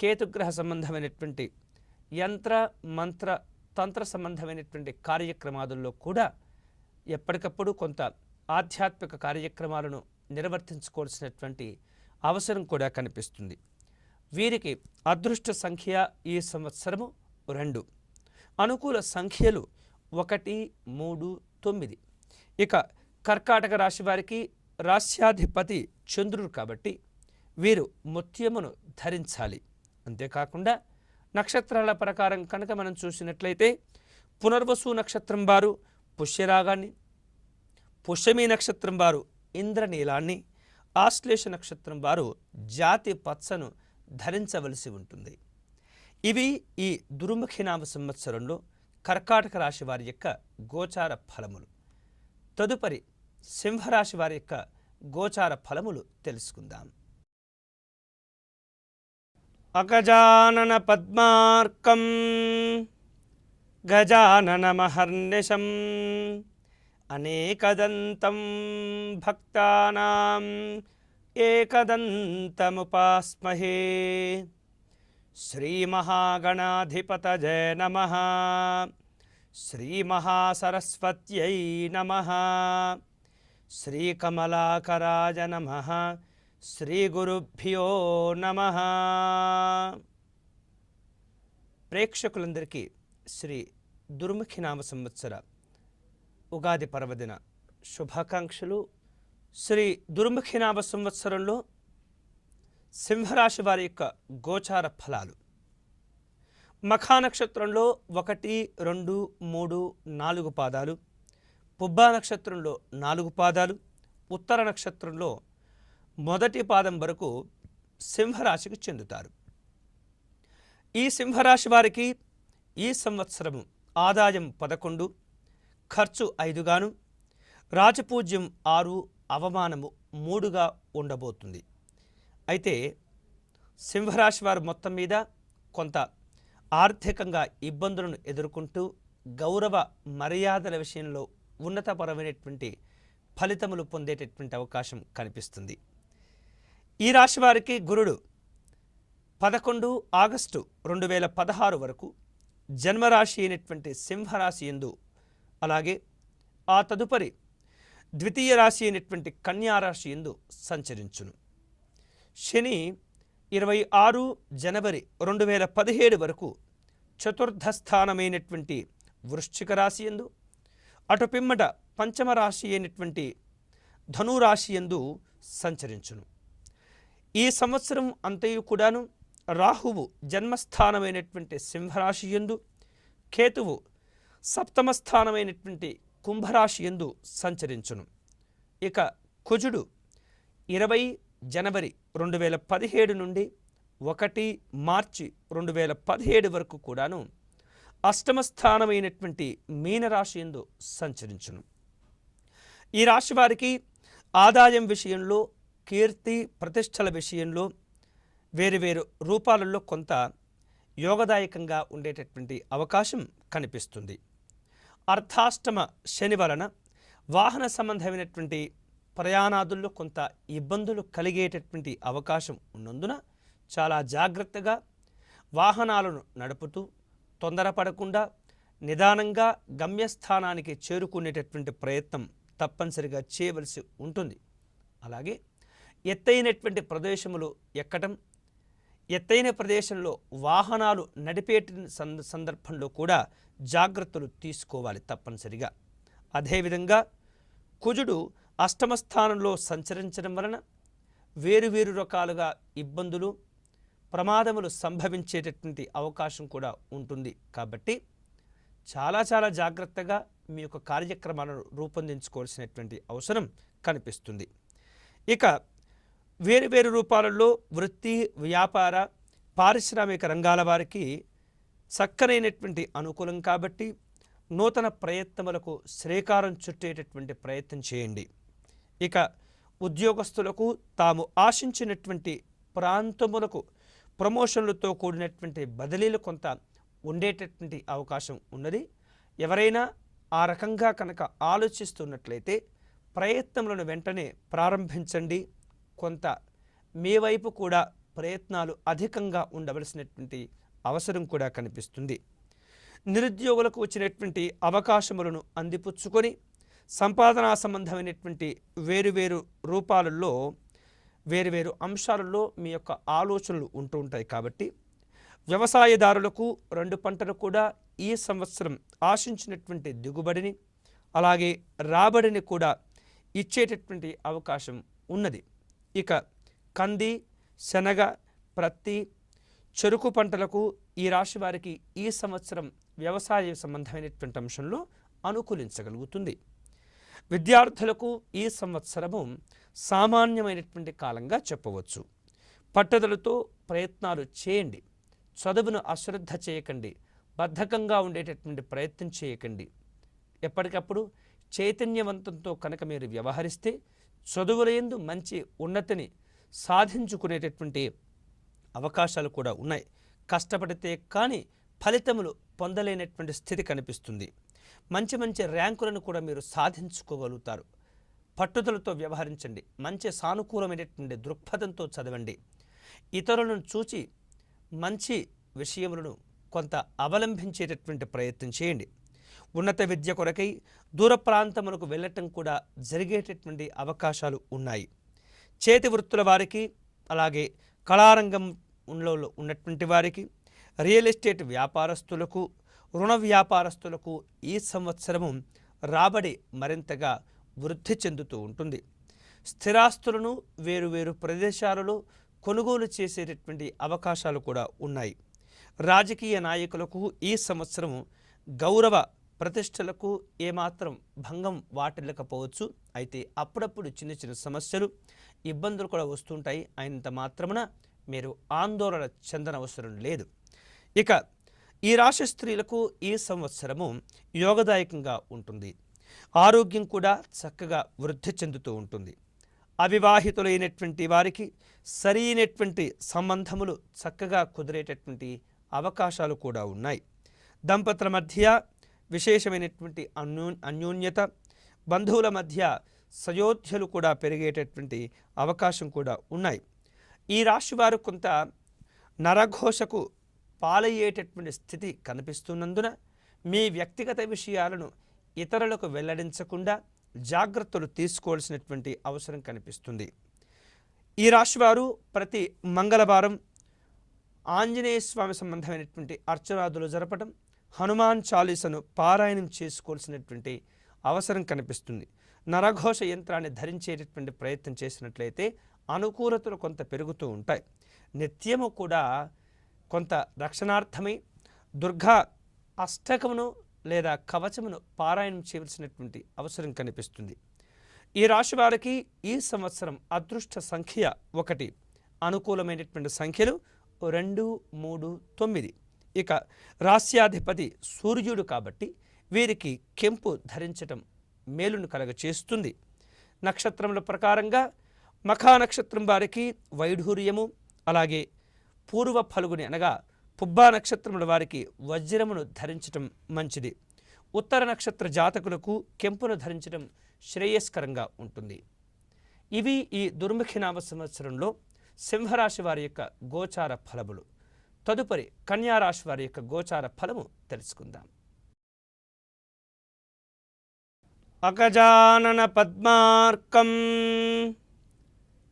కేతుగ్రహ సంబంధమైనటువంటి యంత్ర మంత్ర తంత్ర సంబంధమైనటువంటి కార్యక్రమాదుల్లో కూడా ఎప్పటికప్పుడు కొంత ఆధ్యాత్మిక కార్యక్రమాలను నిర్వర్తించుకోవాల్సినటువంటి అవసరం కూడా కనిపిస్తుంది. వీరికి అదృష్ట సంఖ్య ఈ సంవత్సరము 2, అనుకూల సంఖ్యలు 1, 3, 9. ఇక కర్కాటక రాశి వారికి రాశ్యాధిపతి చంద్రుడు కాబట్టి వీరు ముత్యమును ధరించాలి. అంతేకాకుండా నక్షత్రాల ప్రకారం కనుక మనం చూసినట్లయితే పునర్వసు నక్షత్రం వారు పుష్యరాగాన్ని, పుష్యమి నక్షత్రం వారు ఇంద్రనీలాన్ని, ఆశ్లేష నక్షత్రం వారు జాతి పచ్చను ధరించవలసి ఉంటుంది. ఇవి ఈ దుర్ముఖినామ సంవత్సరంలో కర్కాటక రాశి వారి యొక్క గోచార ఫలములు. తదుపరి సింహరాశి వారి యొక్క గోచార ఫలములు తెలుసుకుందాం. అగజానన పద్మార్కం గజానన మహర్నిశం అనేకదంతం భక్తానాం ఏకదంతముపాస్మహే. శ్రీమహాగణాధిపతయే నమః. శ్రీమహాసరస్వత్యై నమః. శ్రీకమలాకరాయ నమః. శ్రీగురుభ్యో నమః. ప్రేక్షకులందరికీ శ్రీ దుర్ముఖినామ సంవత్సర ఉగాది పర్వదిన శుభాకాంక్షలు. శ్రీ దుర్ముఖినామ సంవత్సరంలో సింహరాశి వారి యొక్క గోచార ఫలాలు. మఖా నక్షత్రంలో 1, 2, 3, 4 పాదాలు, పుబ్బా నక్షత్రంలో 4 పాదాలు, ఉత్తర నక్షత్రంలో మొదటి పాదం వరకు సింహరాశికి చెందుతారు. ఈ సింహరాశి వారికి ఈ సంవత్సరము ఆదాయం 11, ఖర్చు 5గాను, రాజపూజ్యం 6, అవమానము 3గా ఉండబోతుంది. అయితే సింహరాశి వారు మొత్తం మీద కొంత ఆర్థికంగా ఇబ్బందులను ఎదుర్కొంటూ గౌరవ మర్యాదల విషయంలో ఉన్నతపరమైనటువంటి ఫలితములు పొందేటటువంటి అవకాశం కనిపిస్తుంది. ఈ రాశి వారికి గురుడు 11 ఆగస్టు 2016 వరకు జన్మరాశి అయినటువంటి సింహరాశి యందు, అలాగే ఆ తదుపరి ద్వితీయ రాశి అయినటువంటి కన్యారాశి యందు సంచరించును. శని 26 జనవరి 2017 వరకు చతుర్థ స్థానమైనటువంటి వృశ్చిక రాశి యందు, అటు పిమ్మట పంచమ రాశి అయినటువంటి ధనురాశి యందు సంచరించును. ఈ సంవత్సరం అంతయు కూడాను రాహువు జన్మస్థానమైనటువంటి సింహరాశి యందు, కేతువు సప్తమ స్థానమైనటువంటి కుంభరాశి యందు సంచరించును. ఇక కుజుడు 20 జనవరి 2017 నుండి 1 మార్చి 2017 వరకు కూడాను అష్టమ స్థానమైనటువంటి మీనరాశి యందు సంచరించును. ఈ రాశి వారికి ఆదాయం విషయంలో, కీర్తి ప్రతిష్టల విషయంలో వేరువేరు రూపాలలో కొంత యోగదాయకంగా ఉండేటటువంటి అవకాశం కనిపిస్తుంది. అర్ధాష్టమ శని వలన వాహన సంబంధమైనటువంటి ప్రయాణాదుల్లో కొంత ఇబ్బందులు కలిగేటటువంటి అవకాశం ఉన్నందున చాలా జాగ్రత్తగా వాహనాలను నడుపుతూ తొందరపడకుండా నిదానంగా గమ్యస్థానానికి చేరుకునేటటువంటి ప్రయత్నం తప్పనిసరిగా చేయవలసి ఉంటుంది. అలాగే ఎత్తైనటువంటి ప్రదేశములు ఎక్కడం, ఎత్తైన ప్రదేశంలో వాహనాలు నడిపే సందర్భంలో కూడా జాగ్రత్తలు తీసుకోవాలి తప్పనిసరిగా. అదేవిధంగా కుజుడు అష్టమ స్థానంలో సంచరించడం వలన వేరువేరు రకాలుగా ఇబ్బందులు, ప్రమాదములు సంభవించేటటువంటి అవకాశం కూడా ఉంటుంది. కాబట్టి చాలా జాగ్రత్తగా మీ యొక్క కార్యక్రమాలను రూపొందించుకోవాల్సినటువంటి అవసరం కనిపిస్తుంది. ఇక వేరువేరు రూపాలలో వృత్తి, వ్యాపార, పారిశ్రామిక రంగాల వారికి చక్కనైనటువంటి అనుకూలం కాబట్టి నూతన ప్రయత్నములకు శ్రీకారం చుట్టేటటువంటి ప్రయత్నం చేయండి. ఇక ఉద్యోగస్తులకు తాము ఆశించినటువంటి ప్రాంతములకు ప్రమోషన్లతో కూడినటువంటి బదిలీలు కొంత ఉండేటటువంటి అవకాశం ఉన్నది. ఎవరైనా ఆ రకంగా కనుక ఆలోచిస్తున్నట్లయితే ప్రయత్నములను వెంటనే ప్రారంభించండి. కొంత మీ వైపు కూడా ప్రయత్నాలు అధికంగా ఉండవలసినటువంటి అవసరం కూడా కనిపిస్తుంది. నిరుద్యోగులకు వచ్చినటువంటి అవకాశములను అందిపుచ్చుకొని సంపాదనా సంబంధమైనటువంటి వేరువేరు రూపాలలో, వేరువేరు అంశాలలో మీ యొక్క ఆలోచనలు ఉంటూ ఉంటాయి. కాబట్టి వ్యవసాయదారులకు 2 పంటలు కూడా ఈ సంవత్సరం ఆశించినటువంటి దిగుబడిని, అలాగే రాబడిని కూడా ఇచ్చేటటువంటి అవకాశం ఉన్నది. ఇక కంది, శనగ, ప్రత్తి, చెరుకు పంటలకు ఈ రాశి వారికి ఈ సంవత్సరం వ్యవసాయ సంబంధమైనటువంటి అంశంలో అనుకూలించగలుగుతుంది. విద్యార్థులకు ఈ సంవత్సరము సామాన్యమైనటువంటి కాలంగా చెప్పవచ్చు. పట్టుదలతో ప్రయత్నాలు చేయండి. చదువును అశ్రద్ధ చేయకండి. బద్ధకంగా ఉండేటటువంటి ప్రయత్నం చేయకండి. ఎప్పటికప్పుడు చైతన్యవంతంతో కనుక మీరు వ్యవహరిస్తే చదువులందు మంచి ఉన్నతిని సాధించుకునేటటువంటి అవకాశాలు కూడా ఉన్నాయి. కష్టపడితే కానీ ఫలితములు పొందలేనటువంటి స్థితి కనిపిస్తుంది. మంచి ర్యాంకులను కూడా మీరు సాధించుకోగలుగుతారు. పట్టుదలతో వ్యవహరించండి. మంచి సానుకూలమైనటువంటి దృక్పథంతో చదవండి. ఇతరులను చూచి మంచి విషయములను కొంత అవలంబించేటటువంటి ప్రయత్నం చేయండి. ఉన్నత విద్య కొరకై దూర ప్రాంతములకు వెళ్ళటం కూడా జరిగేటటువంటి అవకాశాలు ఉన్నాయి. చేతి వృత్తుల వారికి, అలాగే కళారంగంలో ఉన్నటువంటి వారికి, రియల్ ఎస్టేట్ వ్యాపారస్తులకు, రుణ వ్యాపారస్తులకు ఈ సంవత్సరము రాబడి మరింతగా వృద్ధి చెందుతూ ఉంటుంది. స్థిరాస్తులను వేరువేరు ప్రదేశాలలో కొనుగోలు చేసేటటువంటి అవకాశాలు కూడా ఉన్నాయి. రాజకీయ నాయకులకు ఈ సంవత్సరం గౌరవ ప్రతిష్టలకు ఏమాత్రం భంగం వాటిల్లకపోవచ్చు. అయితే అప్పుడప్పుడు చిన్న సమస్యలు, ఇబ్బందులు కూడా వస్తుంటాయి. అయినంత మాత్రమున మీరు ఆందోళన చెందనవసరం లేదు. ఇక ఈ రాశి స్త్రీలకు ఈ సంవత్సరము యోగదాయకంగా ఉంటుంది. ఆరోగ్యం కూడా చక్కగా వృద్ధి చెందుతూ ఉంటుంది. అవివాహితులైనటువంటి వారికి సరైనటువంటి సంబంధములు చక్కగా కుదిరేటటువంటి అవకాశాలు కూడా ఉన్నాయి. దంపతుల మధ్య విశేషమైనటువంటి అన్యోన్యత, బంధువుల మధ్య సయోధ్యలు కూడా పెరిగేటటువంటి అవకాశం కూడా ఉన్నాయి. ఈ రాశి వారు కొంత నరఘోషకు పాలయ్యేటటువంటి స్థితి కనిపిస్తున్నందున మీ వ్యక్తిగత విషయాలను ఇతరులకు వెల్లడించకుండా జాగ్రత్తలు తీసుకోవాల్సినటువంటి అవసరం కనిపిస్తుంది. ఈ రాశివారు ప్రతి మంగళవారం ఆంజనేయ స్వామి సంబంధమైనటువంటి అర్చనాదులు జరపడం, హనుమాన్ చాలీసను పారాయణం చేసుకోవాల్సినటువంటి అవసరం కనిపిస్తుంది. నరఘోష యంత్రాన్ని ధరించేటటువంటి ప్రయత్నం చేసినట్లయితే అనుకూలతలు కొంత పెరుగుతూ ఉంటాయి. నిత్యము కూడా కొంత రక్షణార్థమై దుర్గా అష్టకమును లేదా కవచమును పారాయణం చేయవలసినటువంటి అవసరం కనిపిస్తుంది. ఈ రాశి వారికి ఈ సంవత్సరం అదృష్ట సంఖ్య 1, అనుకూలమైనటువంటి సంఖ్యలు 2, 3, 9. ఇక రాస్యాధిపతి సూర్యుడు కాబట్టి వీరికి కెంపు ధరించటం మేలును కలగచేస్తుంది. నక్షత్రముల ప్రకారంగా మఖా నక్షత్రం వారికి వైఢూర్యము, అలాగే పూర్వ ఫల్గుని అనగా పుబ్బా నక్షత్రముల వారికి వజ్రమును ధరించటం మంచిది. ఉత్తర నక్షత్ర జాతకులకు కెంపును ధరించడం శ్రేయస్కరంగా ఉంటుంది. ఇవి ఈ దుర్ముఖినామ సంవత్సరంలో సింహరాశి వారి యొక్క గోచార ఫలములు. తదుపరి కన్యారాశి వారి యొక్క గోచార ఫలము తెలుసుకుందాం. అగజానన పద్మార్కం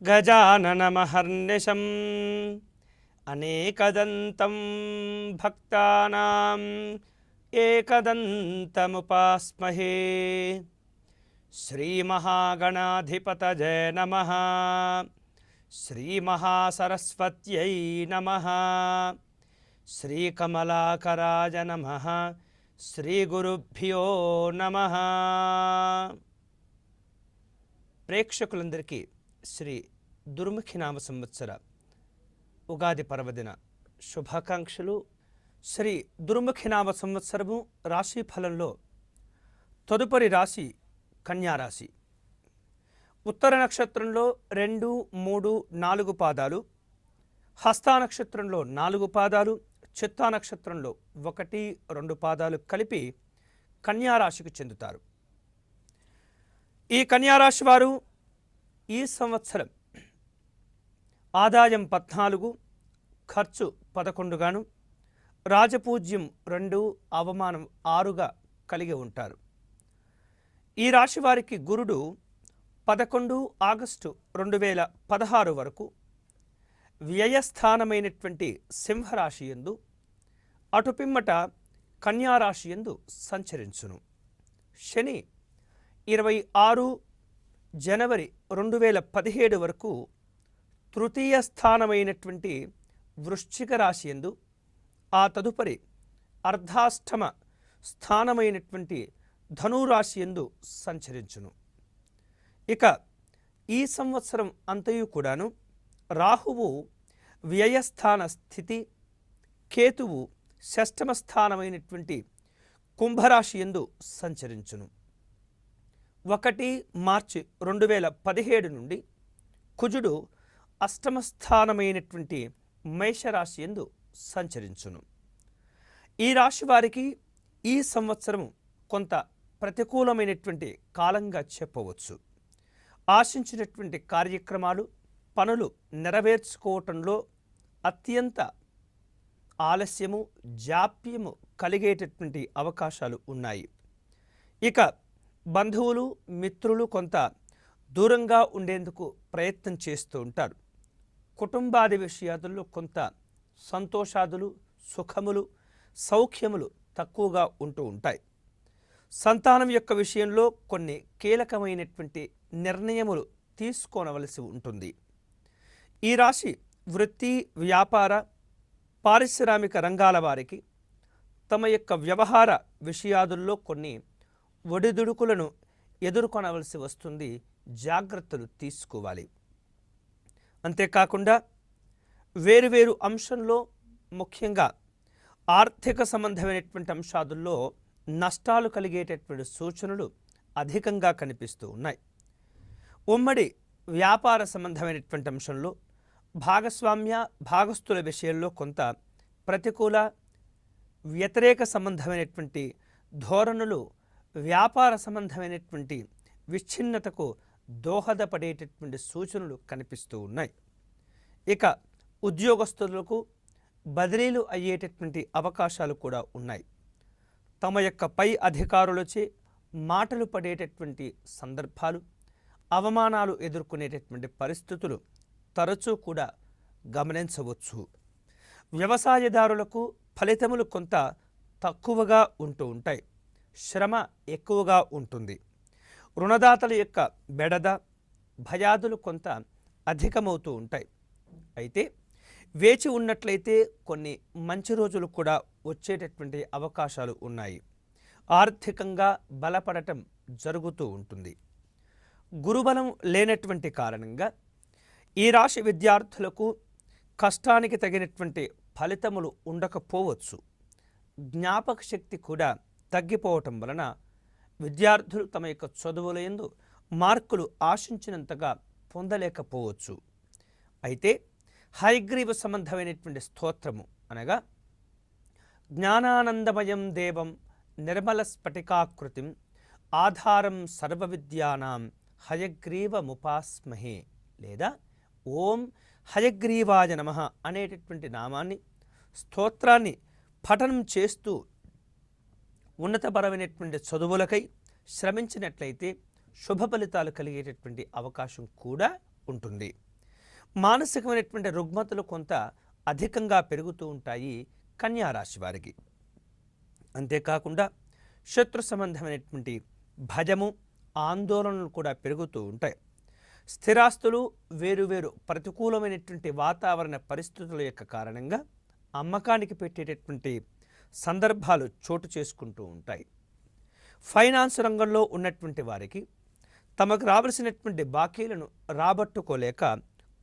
గజాననమహర్నిశం అనేకదంతం భక్తానాం ఏకదంతముపాస్మహే. శ్రీమహాగణాధిపతయే నమః. శ్రీమహాసరస్వత్యై నమః. శ్రీకమలాకరాయ నమః. శ్రీగురుభ్యో నమః. ప్రేక్షకులందరికీ శ్రీ దుర్ముఖినామ సంవత్సర ఉగాది పర్వదిన శుభాకాంక్షలు. శ్రీ దుర్ముఖినామ సంవత్సరము రాశి ఫలంలో తదుపరి రాశి కన్యారాశి. ఉత్తర నక్షత్రంలో 2, 3, 4 పాదాలు, హస్తా నక్షత్రంలో 4 పాదాలు, చిత్తా నక్షత్రంలో 1, 2 పాదాలు కలిపి కన్యారాశికి చెందుతారు. ఈ కన్యారాశి వారు ఈ సంవత్సరం ఆదాయం 14, ఖర్చు 11 గాను, రాజపూజ్యం 2, అవమానం 6గా కలిగి ఉంటారు. ఈ రాశి వారికి గురుడు 11 ఆగస్టు 2016 వరకు వ్యయస్థానమైనటువంటి సింహరాశి యందు, అటుపిమ్మట కన్యారాశి యందు సంచరించును. శని 26 జనవరి 2017 వరకు తృతీయ స్థానమైనటువంటి వృశ్చిక రాశి యందు, ఆ తదుపరి అర్ధాష్టమ స్థానమైనటువంటి ధనురాశి యందు సంచరించును. ఇక ఈ సంవత్సరం అంతయు కూడాను రాహువు వ్యయస్థాన స్థితి, కేతువు షష్టమ స్థానమైనటువంటి కుంభరాశి యందు సంచరించును. 1 మార్చి 2017 నుండి కుజుడు అష్టమ స్థానమైనటువంటి మేషరాశి యందు సంచరించును. ఈ రాశి వారికి ఈ సంవత్సరం కొంత ప్రతికూలమైనటువంటి కాలంగా చెప్పవచ్చు. ఆశించినటువంటి కార్యక్రమాలు, పనులు నెరవేర్చుకోవటంలో అత్యంత ఆలస్యము, జాప్యము కలిగేటటువంటి అవకాశాలు ఉన్నాయి. ఇక బంధువులు, మిత్రులు కొంత దూరంగా ఉండేందుకు ప్రయత్నం చేస్తూ ఉంటారు. కుటుంబాది విషయాలలో కొంత సంతోషాదులు, సుఖములు, సౌఖ్యములు తక్కువగా ఉంటూ ఉంటాయి. సంతానం యొక్క విషయంలో కొన్ని కీలకమైనటువంటి నిర్ణయములు తీసుకోనవలసి ఉంటుంది. ఈ రాశి వృత్తి, వ్యాపార, పారిశ్రామిక రంగాల వారికి తమ యొక్క వ్యవహార విషయాదుల్లో కొన్ని ఒడిదుడుకులను ఎదుర్కొనవలసి వస్తుంది. జాగ్రత్తలు తీసుకోవాలి. అంతేకాకుండా వేరువేరు అంశంలో, ముఖ్యంగా ఆర్థిక సంబంధమైనటువంటి అంశాదుల్లో నష్టాలు కలిగేటటువంటి సూచనలు అధికంగా కనిపిస్తూ ఉన్నాయి. ఉమ్మడి వ్యాపార సంబంధమైనటువంటి అంశంలో భాగస్వామ్య, భాగస్థుల విషయంలో కొంత ప్రతికూల, వ్యతిరేక సంబంధమైనటువంటి ధోరణులు వ్యాపార సంబంధమైనటువంటి విచ్ఛిన్నతకు దోహదపడేటటువంటి సూచనలు కనిపిస్తూ ఉన్నాయి. ఇక ఉద్యోగస్తులకు బదిలీలు అయ్యేటటువంటి అవకాశాలు కూడా ఉన్నాయి. తమ యొక్క పై అధికారులచే మాటలు పడేటటువంటి సందర్భాలు, అవమానాలు ఎదుర్కొనేటటువంటి పరిస్థితులు తరచూ కూడా గమనించవచ్చు. వ్యవసాయదారులకు ఫలితములు కొంత తక్కువగా ఉంటూ ఉంటాయి. శ్రమ ఎక్కువగా ఉంటుంది. రుణదాతల యొక్క బెడద, భయాదులు కొంత అధికమవుతూ ఉంటాయి. అయితే వేచి ఉన్నట్లయితే కొన్ని మంచి రోజులు కూడా వచ్చేటటువంటి అవకాశాలు ఉన్నాయి. ఆర్థికంగా బలపడటం జరుగుతూ ఉంటుంది. గురుబలం లేనటువంటి కారణంగా ఈ రాశి విద్యార్థులకు కష్టానికి తగినటువంటి ఫలితములు ఉండకపోవచ్చు. జ్ఞాపక శక్తి కూడా తగ్గిపోవటం వలన విద్యార్థులు తమ యొక్క చదువులందు మార్కులు ఆశించినంతగా పొందలేకపోవచ్చు. అయితే హయగ్రీవ సంబంధమైనటువంటి స్తోత్రము అనగా జ్ఞానానందమయం దేవం నిర్మల స్ఫటికాకృతిం ఆధారం సర్వవిద్యానాం హయగ్రీవముపాస్మహే లేదా ఓం హయగ్రీవాయ నమః అనేటటువంటి నామాన్ని స్తోత్రాన్ని పఠనం చేస్తూ ఉన్నతపరమైనటువంటి చదువులకై శ్రమించినట్లయితే శుభ ఫలితాలు కలిగేటటువంటి అవకాశం కూడా ఉంటుంది. మానసికమైనటువంటి రుగ్మతలు కొంత అధికంగా పెరుగుతూ ఉంటాయి కన్యారాశి వారికి. అంతేకాకుండా శత్రు సంబంధమైనటువంటి భయము ఆందోళనలు కూడా పెరుగుతూ ఉంటాయి. స్థిరాస్తులు వేరువేరు ప్రతికూలమైనటువంటి వాతావరణ పరిస్థితుల యొక్క కారణంగా అమ్మకానికి పెట్టేటటువంటి సందర్భాలు చోటు చేసుకుంటూ ఉంటాయి. ఫైనాన్స్ రంగంలో ఉన్నటువంటి వారికి తమకు రావలసినటువంటి బాకీలను రాబట్టుకోలేక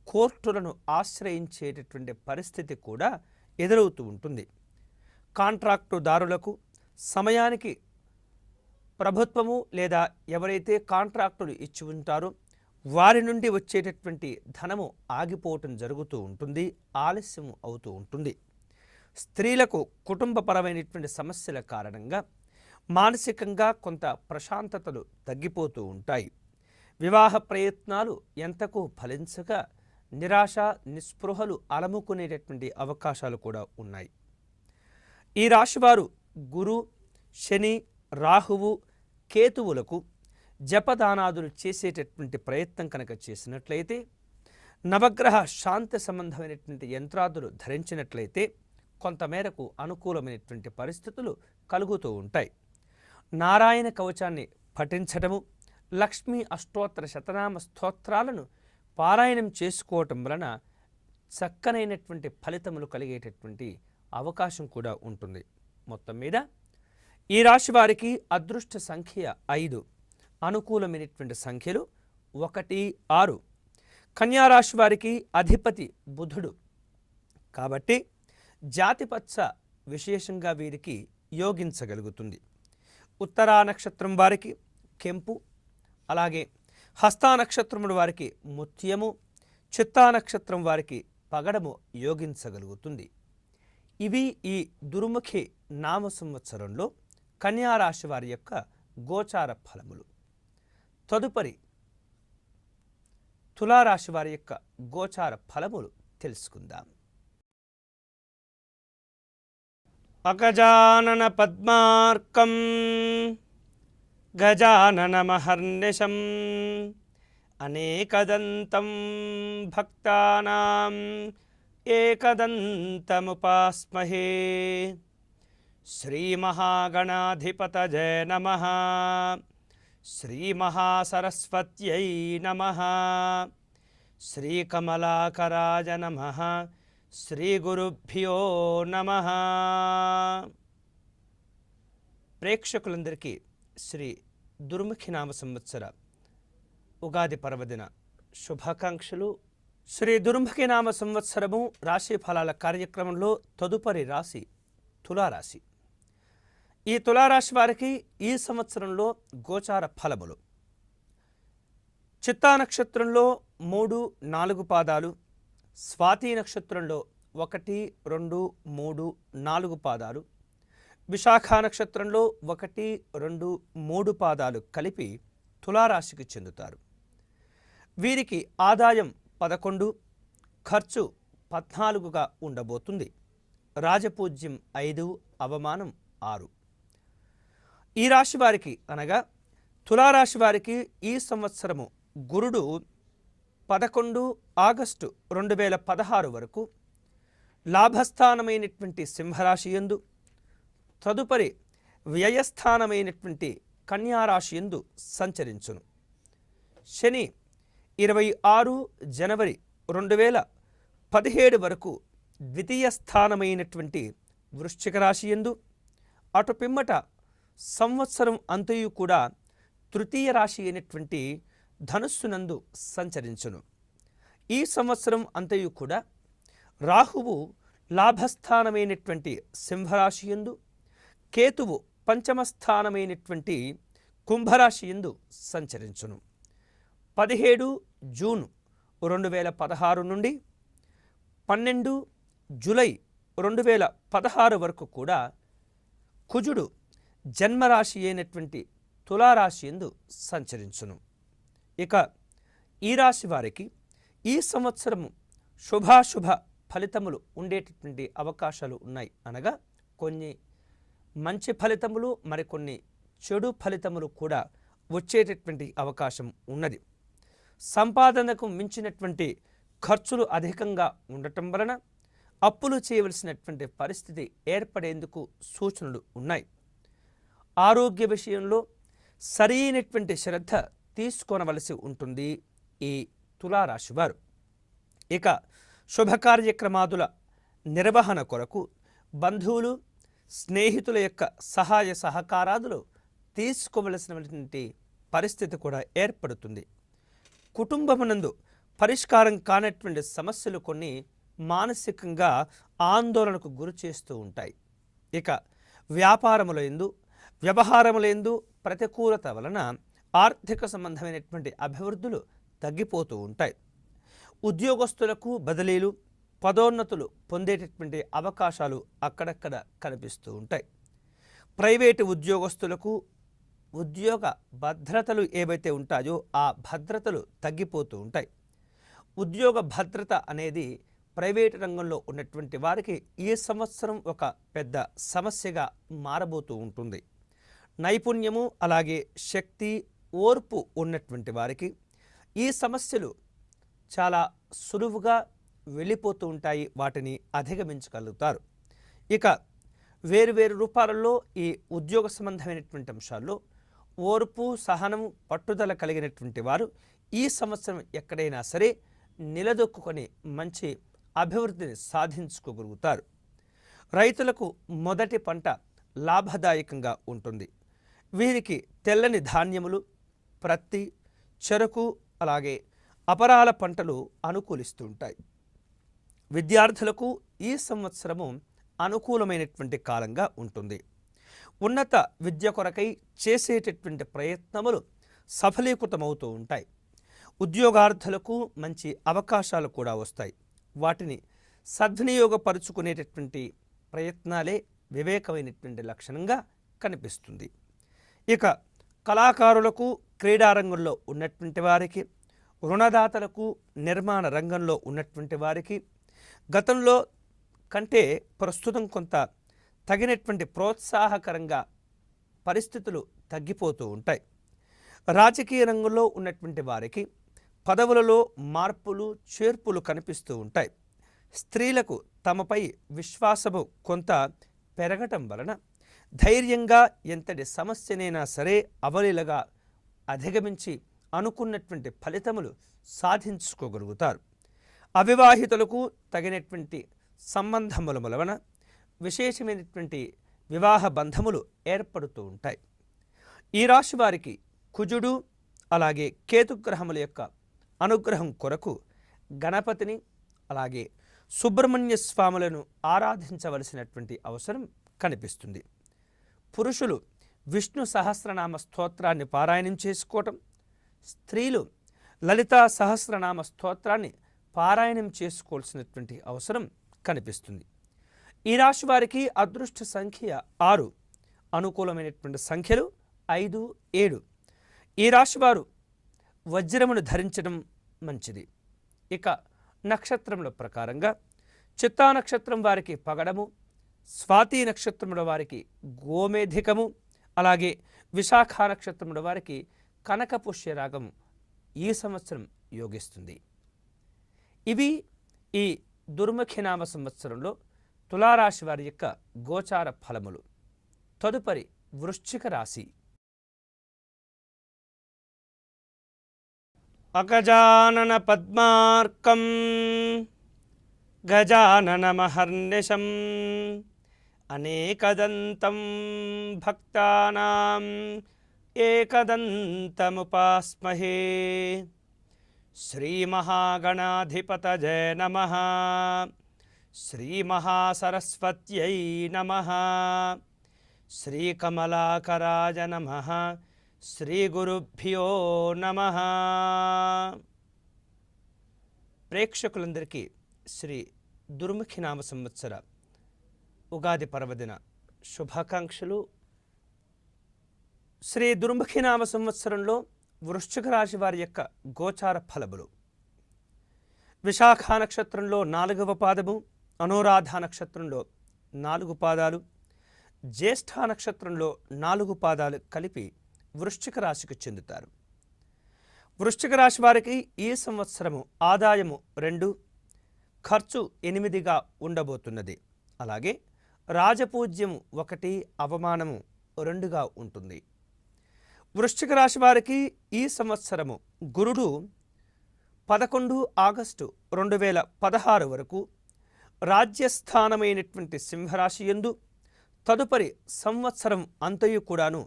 కోర్టులను ఆశ్రయించేటటువంటి పరిస్థితి కూడా ఎదురవుతూ ఉంటుంది. కాంట్రాక్టుదారులకు సమయానికి ప్రభుత్వము లేదా ఎవరైతే కాంట్రాక్టులు ఇచ్చి ఉంటారో వారి నుండి వచ్చేటటువంటి ధనము ఆగిపోవటం జరుగుతూ ఉంటుంది, ఆలస్యం అవుతూ ఉంటుంది. స్త్రీలకు కుటుంబపరమైనటువంటి సమస్యల కారణంగా మానసికంగా కొంత ప్రశాంతతలు తగ్గిపోతూ ఉంటాయి. వివాహ ప్రయత్నాలు ఎంతకు ఫలించక నిరాశ నిస్పృహలు అలముకునేటటువంటి అవకాశాలు కూడా ఉన్నాయి. ఈ రాశివారు గురు, శని, రాహువు, కేతువులకు జపదానాదులు చేసేటటువంటి ప్రయత్నం కనుక చేసినట్లయితే, నవగ్రహ శాంతి సంబంధమైనటువంటి యంత్రాదులు ధరించినట్లయితే కొంతమేరకు అనుకూలమైనటువంటి పరిస్థితులు కలుగుతూ ఉంటాయి. నారాయణ కవచాన్ని పఠించడము, లక్ష్మీ అష్టోత్తర శతనామ స్తోత్రాలను పారాయణం చేసుకోవటం వలన చక్కనైనటువంటి ఫలితములు కలిగేటటువంటి అవకాశం కూడా ఉంటుంది. మొత్తం మీద ఈ రాశి వారికి అదృష్ట సంఖ్య 5, అనుకూలమైనటువంటి సంఖ్యలు 1, 6. కన్యారాశి వారికి అధిపతి బుధుడు కాబట్టి జాతిపత్స విశేషంగా వీరికి యోగించగలుగుతుంది. ఉత్తరా నక్షత్రం వారికి కెంపు, అలాగే హస్తా నక్షత్రముడు వారికి ముత్యము, చిత్తా నక్షత్రం వారికి పగడము యోగించగలుగుతుంది. ఇవి ఈ దుర్ముఖి నామ సంవత్సరంలో కన్యారాశి వారి యొక్క గోచార ఫలములు. తదుపరి తులారాశి వారి యొక్క గోచార ఫలములు తెలుసుకుందాం. అగజానన పద్మార్కం గజాననమహర్నిశం అనేకదంతం భక్తానాం ఏకదంతముపాస్మహే. శ్రీమహాగణాధిపతయే నమః. శ్రీమహాసరస్వత్యై నమః. శ్రీకమలాకరాయ నమః. శ్రీగురుభ్యో నమః. ప్రేక్షకులందరికీ శ్రీ దుర్ముఖి నామ సంవత్సర ఉగాది పర్వదిన శుభాకాంక్షలు. శ్రీ దుర్ముఖి నామ సంవత్సరము రాశి ఫలాల కార్యక్రమంలో తదుపరి రాశి తులారాశి. ఈ తులారాశి వారికి ఈ సంవత్సరంలో గోచార ఫలములు. చిత్తా నక్షత్రంలో 3, 4 పాదాలు, స్వాతి నక్షత్రంలో 1, 2, 3, 4 పాదాలు, విశాఖ నక్షత్రంలో 1, 2, 3 పాదాలు కలిపి తులారాశికి చెందుతారు. వీరికి ఆదాయం 11, ఖర్చు 14గా ఉండబోతుంది. రాజపూజ్యం 5, అవమానం 6. ఈ రాశి వారికి అనగా తులారాశి వారికి ఈ సంవత్సరము గురుడు 11 ఆగస్టు 2016 వరకు లాభస్థానమైనటువంటి సింహరాశి యందు, తదుపరి వ్యయస్థానమైనటువంటి కన్యారాశి యందు సంచరించును. శని 26 జనవరి 2017 వరకు ద్వితీయ స్థానమైనటువంటి వృశ్చిక రాశి యందు, అటు పిమ్మట సంవత్సరం అంతయు కూడా తృతీయ రాశి అయినటువంటి ధనుస్సునందు సంచరించును. ఈ సంవత్సరం అంతయు కూడా రాహువు లాభస్థానమైనటువంటి సింహరాశి యందు, కేతువు పంచమస్థానమైనటువంటి కుంభరాశి యందు సంచరించును. 17 జూన్ 2016 నుండి 12 జూలై 2016 వరకు కూడా కుజుడు జన్మరాశి అయినటువంటి తులారాశి యందు సంచరించును. ఇక ఈ రాశి వారికి ఈ సంవత్సరము శుభాశుభ ఫలితములు ఉండేటటువంటి అవకాశాలు ఉన్నాయి. అనగా కొన్ని మంచి ఫలితములు, మరికొన్ని చెడు ఫలితములు కూడా వచ్చేటటువంటి అవకాశం ఉన్నది. సంపాదనకు మించినటువంటి ఖర్చులు అధికంగా ఉండటం వలన అప్పులు చేయవలసినటువంటి పరిస్థితి ఏర్పడేందుకు సూచనలు ఉన్నాయి. ఆరోగ్య విషయంలో సరైనటువంటి శ్రద్ధ తీసుకోనవలసి ఉంటుంది ఈ తులారాశి వారు. ఇక శుభకార్యక్రమాదుల నిర్వహణ కొరకు బంధువులు, స్నేహితుల యొక్క సహాయ సహకారాదులు తీసుకోవలసినటువంటి పరిస్థితి కూడా ఏర్పడుతుంది. కుటుంబమునందు పరిష్కారం కానటువంటి సమస్యలు కొన్ని మానసికంగా ఆందోళనకు గురి చేస్తూ ఉంటాయి. ఇక వ్యాపారములందు, వ్యవహారములందు ప్రతికూలత వలన ఆర్థిక సంబంధమైనటువంటి అభివృద్ధులు తగ్గిపోతూ ఉంటాయి. ఉద్యోగస్తులకు బదిలీలు, పదోన్నతులు పొందేటటువంటి అవకాశాలు అక్కడక్కడ కనిపిస్తూ ఉంటాయి. ప్రైవేటు ఉద్యోగస్తులకు ఉద్యోగ భద్రతలు ఏవైతే ఉంటాయో ఆ భద్రతలు తగ్గిపోతూ ఉంటాయి. ఉద్యోగ భద్రత అనేది ప్రైవేటు రంగంలో ఉన్నటువంటి వారికి ఈ సంవత్సరం ఒక పెద్ద సమస్యగా మారబోతూ ఉంటుంది. నైపుణ్యము, అలాగే శక్తి, ఓర్పు ఉన్నటువంటి వారికి ఈ సమస్యలు చాలా సులువుగా వెళ్ళిపోతూ ఉంటాయి. వాటిని అధిగమించగలుగుతారు. ఇక వేరువేరు రూపాలలో ఈ ఉద్యోగ సంబంధమైనటువంటి అంశాల్లో ఓర్పు, సహనం, పట్టుదల కలిగినటువంటి వారు ఈ సంవత్సరం ఎక్కడైనా సరే నిలదొక్కుని మంచి అభివృద్ధిని సాధించుకోగలుగుతారు. రైతులకు మొదటి పంట లాభదాయకంగా ఉంటుంది. వీరికి తెల్లని ధాన్యములు, ప్రత్తి, చెరకు, అలాగే అపరాల పంటలు అనుకూలిస్తూ ఉంటాయి. విద్యార్థులకు ఈ సంవత్సరము అనుకూలమైనటువంటి కాలంగా ఉంటుంది. ఉన్నత విద్య కొరకై చేసేటటువంటి ప్రయత్నములు సఫలీకృతమవుతూ ఉంటాయి. ఉద్యోగార్థులకు మంచి అవకాశాలు కూడా వస్తాయి. వాటిని సద్వినియోగపరుచుకునేటటువంటి ప్రయత్నాలే వివేకమైనటువంటి లక్షణంగా కనిపిస్తుంది. ఇక కళాకారులకు, క్రీడారంగంలో ఉన్నటువంటి వారికి, రుణదాతలకు, నిర్మాణ రంగంలో ఉన్నటువంటి వారికి గతంలో కంటే ప్రస్తుతం కొంత తగినటువంటి ప్రోత్సాహకరంగా పరిస్థితులు తగ్గిపోతూ ఉంటాయి. రాజకీయ రంగంలో ఉన్నటువంటి వారికి పదవులలో మార్పులు, చేర్పులు కనిపిస్తూ ఉంటాయి. స్త్రీలకు తమపై విశ్వాసము కొంత పెరగటం వలన ధైర్యంగా ఎంతటి సమస్యనైనా సరే అవలీలగా అధిగమించి అనుకున్నటువంటి ఫలితములు సాధించుకోగలుగుతారు. అవివాహితులకు తగినటువంటి సంబంధముల వలన విశేషమైనటువంటి వివాహ బంధములు ఏర్పడుతూ ఉంటాయి. ఈ రాశి వారికి కుజుడు, అలాగే కేతుగ్రహముల యొక్క అనుగ్రహం కొరకు గణపతిని, అలాగే సుబ్రహ్మణ్య స్వాములను ఆరాధించవలసినటువంటి అవసరం కనిపిస్తుంది. పురుషులు విష్ణు సహస్రనామ స్తోత్రాన్ని పారాయణం చేసుకోవటం, స్త్రీలు లలితా సహస్రనామ స్తోత్రాన్ని పారాయణం చేసుకోవాల్సినటువంటి అవసరం కనిపిస్తుంది. ఈ రాశి వారికి అదృష్ట సంఖ్య 6, అనుకూలమైనటువంటి సంఖ్యలు 5, 7. ఈ రాశి వారు వజ్రమును ధరించడం మంచిది. ఇక నక్షత్రముల ప్రకారంగా చిత్తా నక్షత్రం వారికి పగడము, స్వాతి నక్షత్రముల వారికి గోమేధికము, అలాగే విశాఖ నక్షత్రముల వారికి కనకపుష్యరాగం ఈ సంవత్సరం యోగిస్తుంది. ఇవి ఈ దుర్ముఖినామ సంవత్సరంలో తులారాశి వారి యొక్క గోచార ఫలములు. తదుపరి వృశ్చిక రాశి. అగజానన పద్మార్కం గజానన మహర్నిశం అనేకదంతం భక్తానాం ఏకదంతముపాస్మహే. శ్రీమహాగణాధిపతయే నమః. శ్రీమహాసరస్వత్యై నమః. శ్రీకమలాకరాయ నమః. శ్రీగురుభ్యో నమః. ప్రేక్షకులందరికీ శ్రీ దుర్ముఖి నామ సంవత్సర ఉగాది పర్వదిన శుభాకాంక్షలు. శ్రీ దుర్ముఖి నామ సంవత్సరంలో వృశ్చిక రాశి వారి యొక్క గోచార ఫలములు. విశాఖ నక్షత్రంలో 4వ పాదము, అనురాధ నక్షత్రంలో 4 పాదాలు, జ్యేష్ఠ నక్షత్రంలో 4 పాదాలు కలిపి వృశ్చిక రాశికి చెందుతారు. వృశ్చిక రాశి వారికి ఈ సంవత్సరము ఆదాయము 2, ఖర్చు 8గా ఉండబోతున్నది. అలాగే రాజపూజ్యము 1, అవమానము 2గా ఉంటుంది. వృశ్చిక రాశి వారికి ఈ సంవత్సరము గురుడు 11 ఆగస్టు 2016 వరకు రాజ్యస్థానమైనటువంటి సింహరాశి యందు, తదుపరి సంవత్సరం అంతయు కూడాను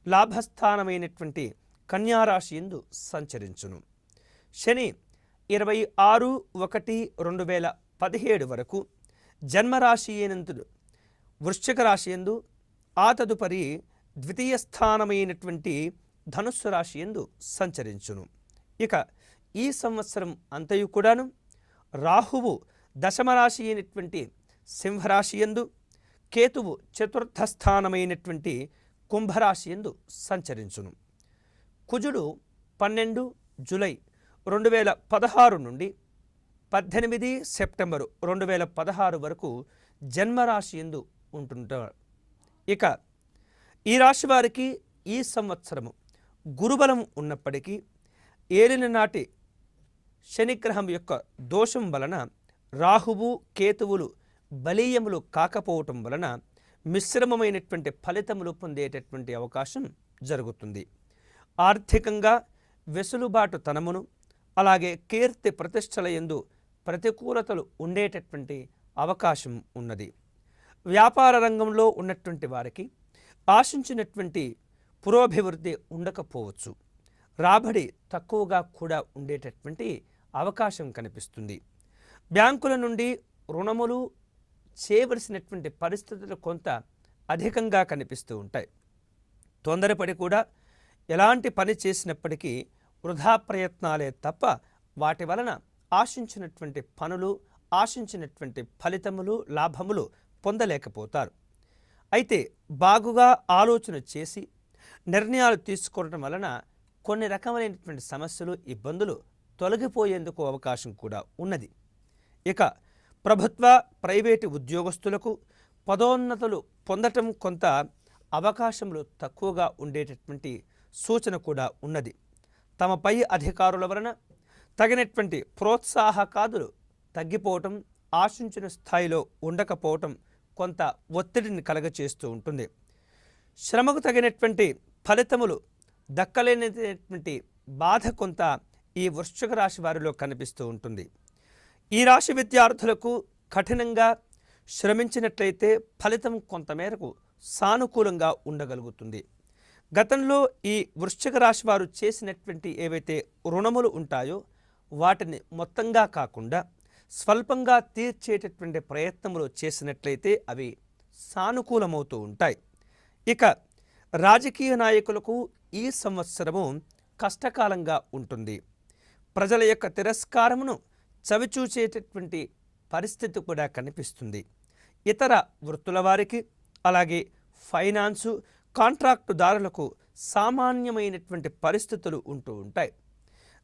లాభస్థానమైనటువంటి కన్యారాశి యందు సంచరించును. శని 26/1/2017 వరకు జన్మరాశి అయినందుడు వృశ్చిక రాశి యందు, ఆ తదుపరి ద్వితీయ స్థానమైనటువంటి ధనుస్సు రాశి యందు సంచరించును. ఇక ఈ సంవత్సరం అంతయు కూడాను రాహువు దశమరాశి అయినటువంటి సింహరాశి యందు, కేతువు చతుర్థ స్థానమైనటువంటి కుంభరాశి యందు సంచరించును. కుజుడు 12 జూలై 2016 నుండి 18 సెప్టెంబరు 2016 వరకు జన్మరాశి యందు ఉంటుంటారు. ఇక ఈ రాశి వారికి ఈ సంవత్సరము గురుబలం ఉన్నప్పటికీ ఏలిన నాటి శనిగ్రహం యొక్క దోషం వలన రాహువు కేతువులు బలీయములు కాకపోవటం వలన మిశ్రమమైనటువంటి ఫలితములు పొందేటటువంటి అవకాశం జరుగుతుంది. ఆర్థికంగా వెసులుబాటు తనమును, అలాగే కీర్తి ప్రతిష్టల యందు ప్రతికూలతలు ఉండేటటువంటి అవకాశం ఉన్నది. వ్యాపార రంగంలో ఉన్నటువంటి వారికి ఆశించినటువంటి పురోభివృద్ధి ఉండకపోవచ్చు. రాబడి తక్కువగా కూడా ఉండేటటువంటి అవకాశం కనిపిస్తుంది. బ్యాంకుల నుండి రుణములు చేయవలసినటువంటి పరిస్థితులు కొంత అధికంగా కనిపిస్తూ ఉంటాయి. తొందరపడి కూడా ఎలాంటి పని చేసినప్పటికీ వృధా ప్రయత్నాలే తప్ప వాటి వలన ఆశించినటువంటి పనులు, ఆశించినటువంటి ఫలితములు, లాభములు పొందలేకపోతారు. అయితే బాగుగా ఆలోచన చేసి నిర్ణయాలు తీసుకోవడం వలన కొన్ని రకమైనటువంటి సమస్యలు, ఇబ్బందులు తొలగిపోయేందుకు అవకాశం కూడా ఉన్నది. ఇక ప్రభుత్వ, ప్రైవేటు ఉద్యోగస్తులకు పదోన్నతులు పొందటం కొంత అవకాశములు తక్కువగా ఉండేటటువంటి సూచన కూడా ఉన్నది. తమ పై అధికారుల వలన తగినటువంటి ప్రోత్సాహకాదులు తగ్గిపోవటం, ఆశించిన స్థాయిలో ఉండకపోవటం కొంత ఒత్తిడిని కలగచేస్తూ ఉంటుంది. శ్రమకు తగినటువంటి ఫలితములు దక్కలేనటువంటి బాధ కొంత ఈ వృశ్చిక రాశి వారిలో కనిపిస్తూ ఉంటుంది. ఈ రాశి విద్యార్థులకు కఠినంగా శ్రమించినట్లయితే ఫలితం కొంతమేరకు సానుకూలంగా ఉండగలుగుతుంది. గతంలో ఈ వృశ్చిక రాశి వారు చేసినటువంటి ఏవైతే రుణములు ఉంటాయో వాటిని మొత్తంగా కాకుండా స్వల్పంగా తీర్చేటటువంటి ప్రయత్నములు చేసినట్లయితే అవి సానుకూలమవుతూ ఉంటాయి. ఇక రాజకీయ నాయకులకు ఈ సంవత్సరము కష్టకాలంగా ఉంటుంది. ప్రజల యొక్క తిరస్కారమును చవిచూచేటటువంటి పరిస్థితి కూడా కనిపిస్తుంది. ఇతర వృత్తుల వారికి, అలాగే ఫైనాన్సు, కాంట్రాక్టుదారులకు సామాన్యమైనటువంటి పరిస్థితులు ఉంటూ ఉంటాయి.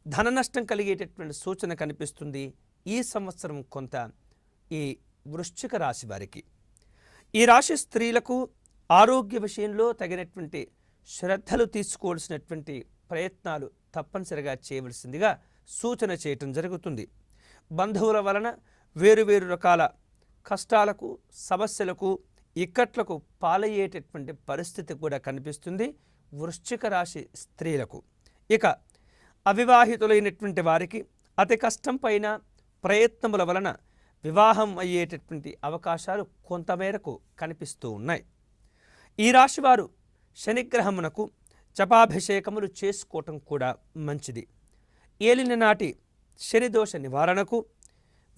ధన నష్టం కలిగేటటువంటి సూచన కనిపిస్తుంది ఈ సంవత్సరం కొంత ఈ వృశ్చిక రాశి వారికి. ఈ రాశి స్త్రీలకు ఆరోగ్య విషయంలో తగినటువంటి శ్రద్ధలు తీసుకోవాల్సినటువంటి ప్రయత్నాలు తప్పనిసరిగా చేయవలసిందిగా సూచన చేయటం జరుగుతుంది. బంధువుల వలన వేరువేరు రకాల కష్టాలకు, సమస్యలకు, ఇక్కట్లకు పాలయ్యేటటువంటి పరిస్థితి కూడా కనిపిస్తుంది వృశ్చిక రాశి స్త్రీలకు. ఇక అవివాహితులైనటువంటి వారికి అతి కష్టం పైన ప్రయత్నముల వలన వివాహం అయ్యేటటువంటి అవకాశాలు కొంతమేరకు కనిపిస్తూ ఉన్నాయి. ఈ రాశివారు శనిగ్రహమునకు జపాభిషేకములు చేసుకోవటం కూడా మంచిది. ఏలిన నాటి శనిదోష నివారణకు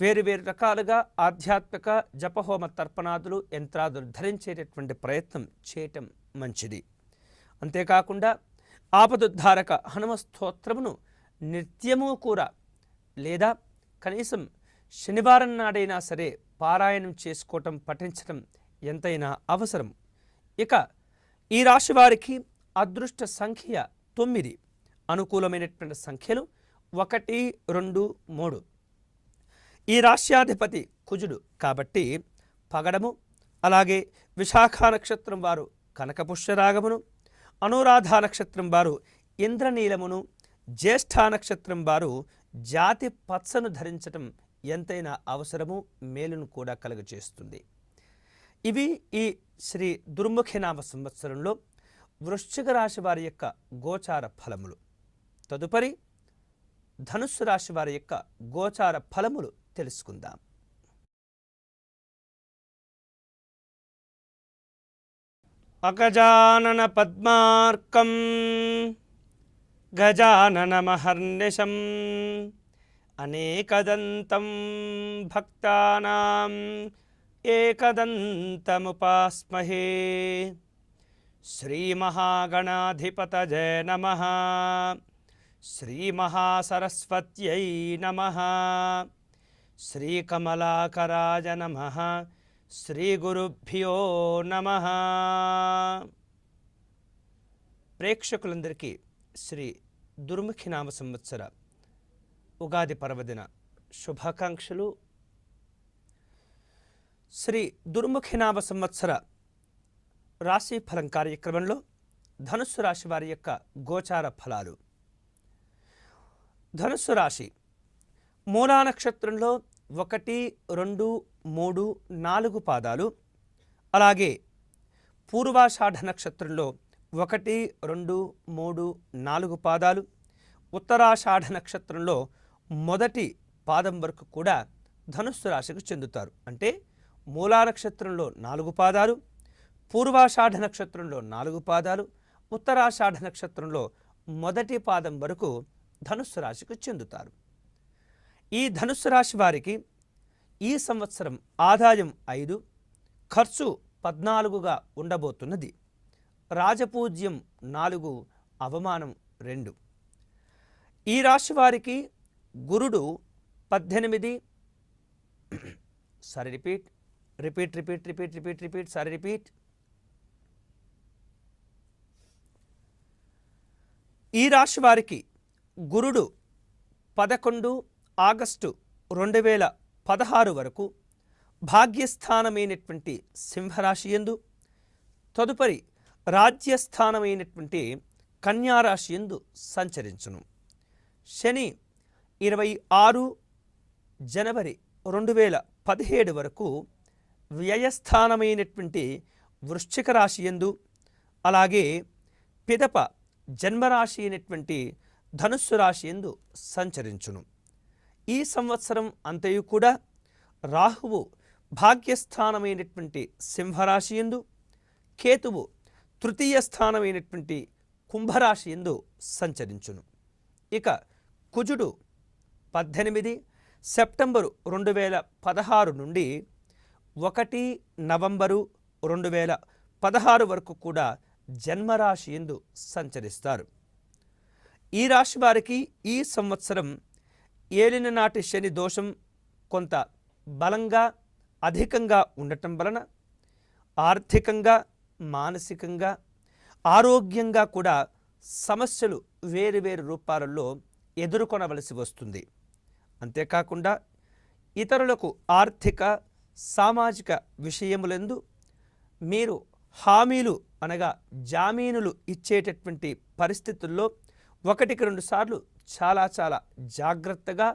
వేరువేరు రకాలుగా ఆధ్యాత్మిక జపహోమ తర్పణాదులు యంత్రాదులు ధరించేటటువంటి ప్రయత్నం చేయటం మంచిది. అంతేకాకుండా ఆపదుద్ధారక హనుమ స్తోత్రమును నిత్యము కూడా లేదా కనీసం శనివారం నాడైనా సరే పారాయణం చేసుకోవటం పఠించటం ఎంతైనా అవసరం. ఇక ఈ రాశి వారికి అదృష్ట సంఖ్య 9, అనుకూలమైనటువంటి సంఖ్యలు 1, 2, 3. ఈ రాశ్యాధిపతి కుజుడు కాబట్టి పగడము, అలాగే విశాఖ నక్షత్రం వారు కనకపుష్యరాగమును, అనురాధ నక్షత్రం వారు ఇంద్రనీలమును, జ్యేష్ఠ నక్షత్రం వారు జాతి పచ్చను ధరించటం ఎంతైనా అవసరము, మేలును కూడా కలుగజేస్తుంది. ఇవి ఈ శ్రీ దుర్ముఖినామ సంవత్సరంలో వృశ్చిక రాశి వారి యొక్క గోచార ఫలములు. తదుపరి ధనుస్సు రాశి వారి యొక్క గోచార ఫలములు తెలుసుకుందాం. అగజానన పద్మార్కం గజాననమహర్నిశం అనేకదంతం భక్తానాం ఏకదంతముపాస్మహే. శ్రీమహాగణాధిపతయే నమః. శ్రీమహాసరస్వత్యై నమః. శ్రీకమలాకరాయ నమః. శ్రీగురుభ్యో నమః. ప్రేక్షకులందరికీ శ్రీ దుర్ముఖినామ సంవత్సర ఉగాది పర్వదిన శుభాకాంక్షలు. శ్రీ దుర్ముఖినామ సంవత్సర రాశి ఫలం కార్యక్రమంలో ధనుస్సు రాశి వారి యొక్క గోచార ఫలాలు. ధనుస్సు రాశి మూలా నక్షత్రంలో 1, 2, 3, 4 పాదాలు, అలాగే పూర్వాషాఢ నక్షత్రంలో 1, 2, 3, 4 పాదాలు, ఉత్తరాషాఢ నక్షత్రంలో మొదటి పాదం వరకు కూడా ధనుస్సు రాశికి చెందుతారు. అంటే మూలా నక్షత్రంలో 4 పాదాలు, పూర్వాషాఢ నక్షత్రంలో 4 పాదాలు, ఉత్తరాషాఢ నక్షత్రంలో మొదటి పాదం వరకు ధనుస్సు రాశికి చెందుతారు. ఈ ధనుస్సు రాశి వారికి ఈ సంవత్సరం ఆదాయం 5, ఖర్చు 14గా ఉండబోతున్నది. రాజపూజ్యం 4, అవమానం 2. ఈ రాశి వారికి గురుడు 18 సారీ రిపీట్ సారీ రిపీట్. ఈ రాశి వారికి గురుడు 11 ఆగస్టు 2016 వరకు భాగ్యస్థానమైనటువంటి సింహరాశి యందు, తదుపరి రాజ్యస్థానమైనటువంటి కన్యారాశి యందు సంచరించును. శని 26 జనవరి 2017 వరకు వ్యయస్థానమైనటువంటి వృశ్చిక రాశి యందు, అలాగే పిదప జన్మరాశి అయినటువంటి ధనుస్సు రాశి యందు సంచరించును. ఈ సంవత్సరం అంతయు కూడా రాహువు భాగ్యస్థానమైనటువంటి సింహరాశి యందు, కేతువు తృతీయ స్థానమైనటువంటి కుంభరాశి యందు సంచరించును. ఇక కుజుడు 18 సెప్టెంబరు 2016 నుండి 1 నవంబరు 2016 వరకు కూడా జన్మరాశి యందు సంచరిస్తారు. ఈ రాశి వారికి ఈ సంవత్సరం ఏలిన నాటి శని దోషం కొంత బలంగా అధికంగా ఉండటం వలన ఆర్థికంగా, మానసికంగా, ఆరోగ్యంగా కూడా సమస్యలు వేరువేరు రూపాలలో ఎదుర్కొనవలసి వస్తుంది. అంతేకాకుండా ఇతరులకు ఆర్థిక, సామాజిక విషయములందు మీరు హామీలు అనగా జామీనులు ఇచ్చేటటువంటి పరిస్థితుల్లో 1-2 సార్లు చాలా జాగ్రత్తగా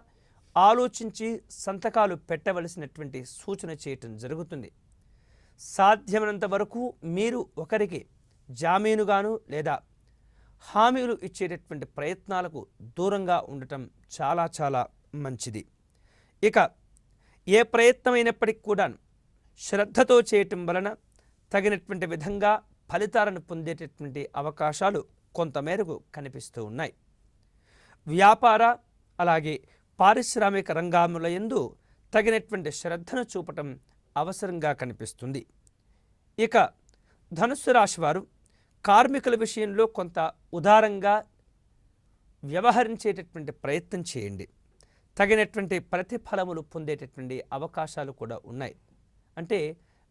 ఆలోచించి సంతకాలు పెట్టవలసినటువంటి సూచన చేయటం జరుగుతుంది. సాధ్యమైనంత వరకు మీరు ఒకరికి జామీనుగాను లేదా హామీలు ఇచ్చేటటువంటి ప్రయత్నాలకు దూరంగా ఉండటం చాలా మంచిది. ఇక ఏ ప్రయత్నమైనప్పటికీ కూడా శ్రద్ధతో చేయటం వలన తగినటువంటి విధంగా ఫలితాలను పొందేటటువంటి అవకాశాలు కొంతమేరకు కనిపిస్తూ ఉన్నాయి. వ్యాపార అలాగే పారిశ్రామిక రంగముల యందు తగినటువంటి శ్రద్ధను చూపటం అవసరంగా కనిపిస్తుంది. ఇక ధనుస్సు రాశి వారు కార్మికుల విషయంలో కొంత ఉదారంగా వ్యవహరించేటటువంటి ప్రయత్నం చేయండి. తగినటువంటి ప్రతిఫలములు పొందేటటువంటి అవకాశాలు కూడా ఉన్నాయి. అంటే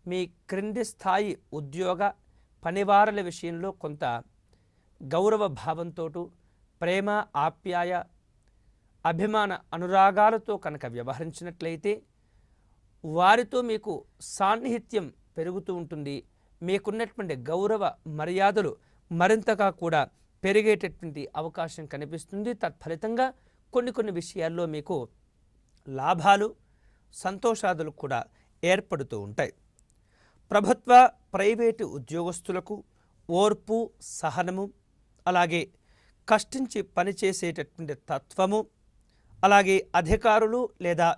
మీ క్రింది స్థాయి ఉద్యోగ పనివారుల విషయంలో కొంత గౌరవ భావంతో, ప్రేమ ఆప్యాయ అభిమాన అనురాగాలతో కనుక వ్యవహరించినట్లయితే వారితో మీకు సాన్నిహిత్యం పెరుగుతూ ఉంటుంది. మీకున్నటువంటి గౌరవ మర్యాదలు మరింతగా కూడా పెరిగేటటువంటి అవకాశం కనిపిస్తుంది. తత్ఫలితంగా కొన్ని విషయాల్లో మీకు లాభాలు సంతోషాదులు కూడా ఏర్పడుతూ ఉంటాయి. ప్రభుత్వ ప్రైవేటు ఉద్యోగస్తులకు ఓర్పు సహనము అలాగే కష్టించి పనిచేసేటటువంటి తత్వము అలాగే అధికారులు లేదా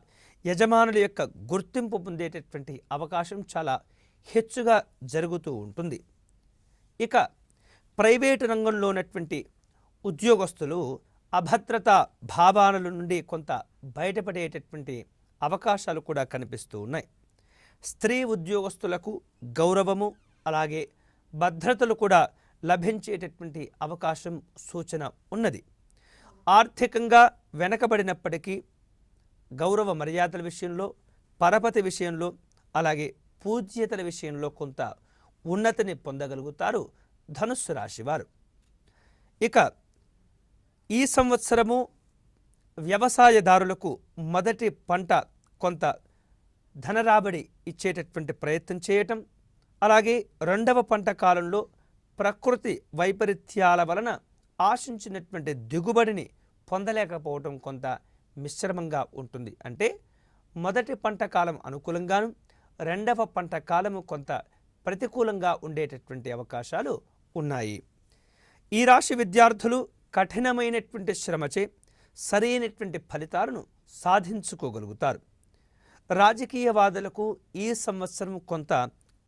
యజమానుల యొక్క గుర్తింపు పొందేటటువంటి అవకాశం చాలా హెచ్చుగా జరుగుతూ ఉంటుంది. ఇక ప్రైవేటు రంగంలో ఉన్నటువంటి ఉద్యోగస్తులు అభద్రతా భావాల నుండి కొంత బయటపడేటటువంటి అవకాశాలు కూడా కనిపిస్తూ ఉన్నాయి. స్త్రీ ఉద్యోగస్తులకు గౌరవము అలాగే భద్రతలు కూడా లభించేటటువంటి అవకాశం సూచన ఉన్నది. ఆర్థికంగా వెనకబడినప్పటికీ గౌరవ మర్యాదల విషయంలో, పరపతి విషయంలో అలాగే పూజ్యతల విషయంలో కొంత ఉన్నతిని పొందగలుగుతారు ధనుస్సు రాశివారు. ఇక ఈ సంవత్సరము వ్యవసాయదారులకు మొదటి పంట కొంత ధనరాబడి ఇచ్చేటటువంటి ప్రయత్నం చేయటం, అలాగే రెండవ పంట కాలంలో ప్రకృతి వైపరీత్యాల వలన ఆశించినటువంటి దిగుబడిని పొందలేకపోవటం కొంత మిశ్రమంగా ఉంటుంది. అంటే మొదటి పంట కాలం అనుకూలంగాను, రెండవ పంట కాలము కొంత ప్రతికూలంగా ఉండేటటువంటి అవకాశాలు ఉన్నాయి. ఈ రాశి విద్యార్థులు కఠినమైనటువంటి శ్రమచే సరైనటువంటి ఫలితాలను సాధించుకోగలుగుతారు. రాజకీయవాదులకు ఈ సంవత్సరం కొంత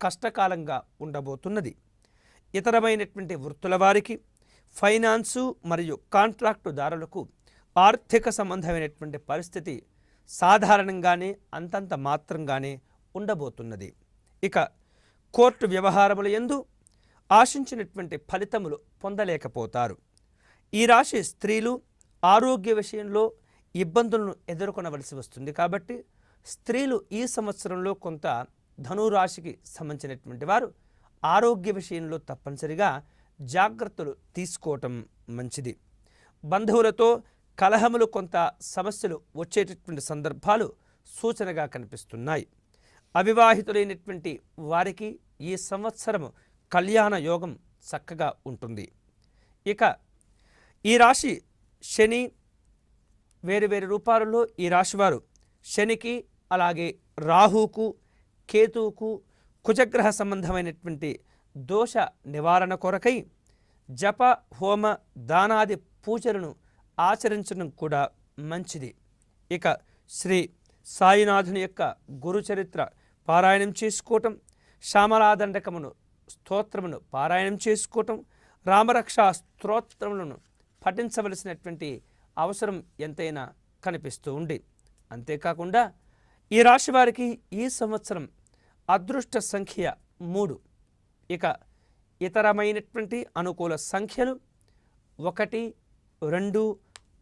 కష్టకాలంగా ఉండబోతున్నది. ఇతరమైనటువంటి వృత్తుల వారికి, ఫైనాన్సు మరియు కాంట్రాక్టుదారులకు ఆర్థిక సంబంధమైనటువంటి పరిస్థితి సాధారణంగానే అంతంత మాత్రంగానే ఉండబోతున్నది. ఇక కోర్టు వ్యవహారముల యందు ఆశించినటువంటి ఫలితములు పొందలేకపోతారు. ఈ రాశి స్త్రీలు ఆరోగ్య విషయంలో ఇబ్బందులను ఎదుర్కొనవలసి వస్తుంది. కాబట్టి స్త్రీలు ఈ సంవత్సరంలో కొంత ధనురాశికి సంబంధించినటువంటి వారు ఆరోగ్య విషయంలో తప్పనిసరిగా జాగ్రత్తలు తీసుకోవటం మంచిది. బంధువులతో కలహములు, కొంత సమస్యలు వచ్చేటటువంటి సందర్భాలు సూచనగా కనిపిస్తున్నాయి. అవివాహితులైనటువంటి వారికి ఈ సంవత్సరం కళ్యాణ యోగం చక్కగా ఉంటుంది. ఇక ఈ రాశి శని వేరు రూపాలలో ఈ రాశివారు శనికి అలాగే రాహుకు, కేతువుకు, కుజగ్రహ సంబంధమైనటువంటి దోష నివారణ కొరకై జప, హోమ, దానాది పూజలను ఆచరించడం కూడా మంచిది. ఇక శ్రీ సాయినాథుని యొక్క గురుచరిత్ర పారాయణం చేసుకోవటం, శ్యామలాదండకమును స్తోత్రమును పారాయణం చేసుకోవటం, రామరక్షా స్తోత్రములను పఠించవలసినటువంటి అవసరం ఎంతైనా కనిపిస్తూ ఉంది. అంతేకాకుండా ఈ రాశి వారికి ఈ సంవత్సరం అదృష్ట సంఖ్య 3. ఇక ఇతరమైనటువంటి అనుకూల సంఖ్యలు 1, 2,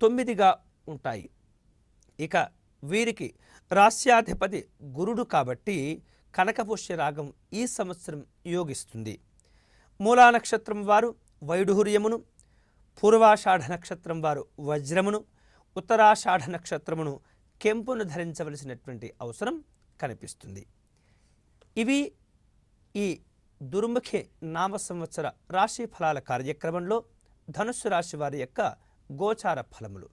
9గా ఉంటాయి. ఇక వీరికి రాస్యాధిపతి గురుడు కాబట్టి కనకపుష్య రాగం ఈ సంవత్సరం యోగిస్తుంది. మూలా నక్షత్రం వారు వైఢూర్యమును, పూర్వాషాఢ నక్షత్రం వారు వజ్రమును, ఉత్తరాషాఢ నక్షత్రమును కెంపును ధరించవలసినటువంటి అవసరం కనిపిస్తుంది. ఇవి ఈ దుర్ముఖి నామ సంవత్సర రాశి ఫలాల కార్యక్రమంలో ధనుస్సు రాశి వారి యొక్క గోచార ఫలములు.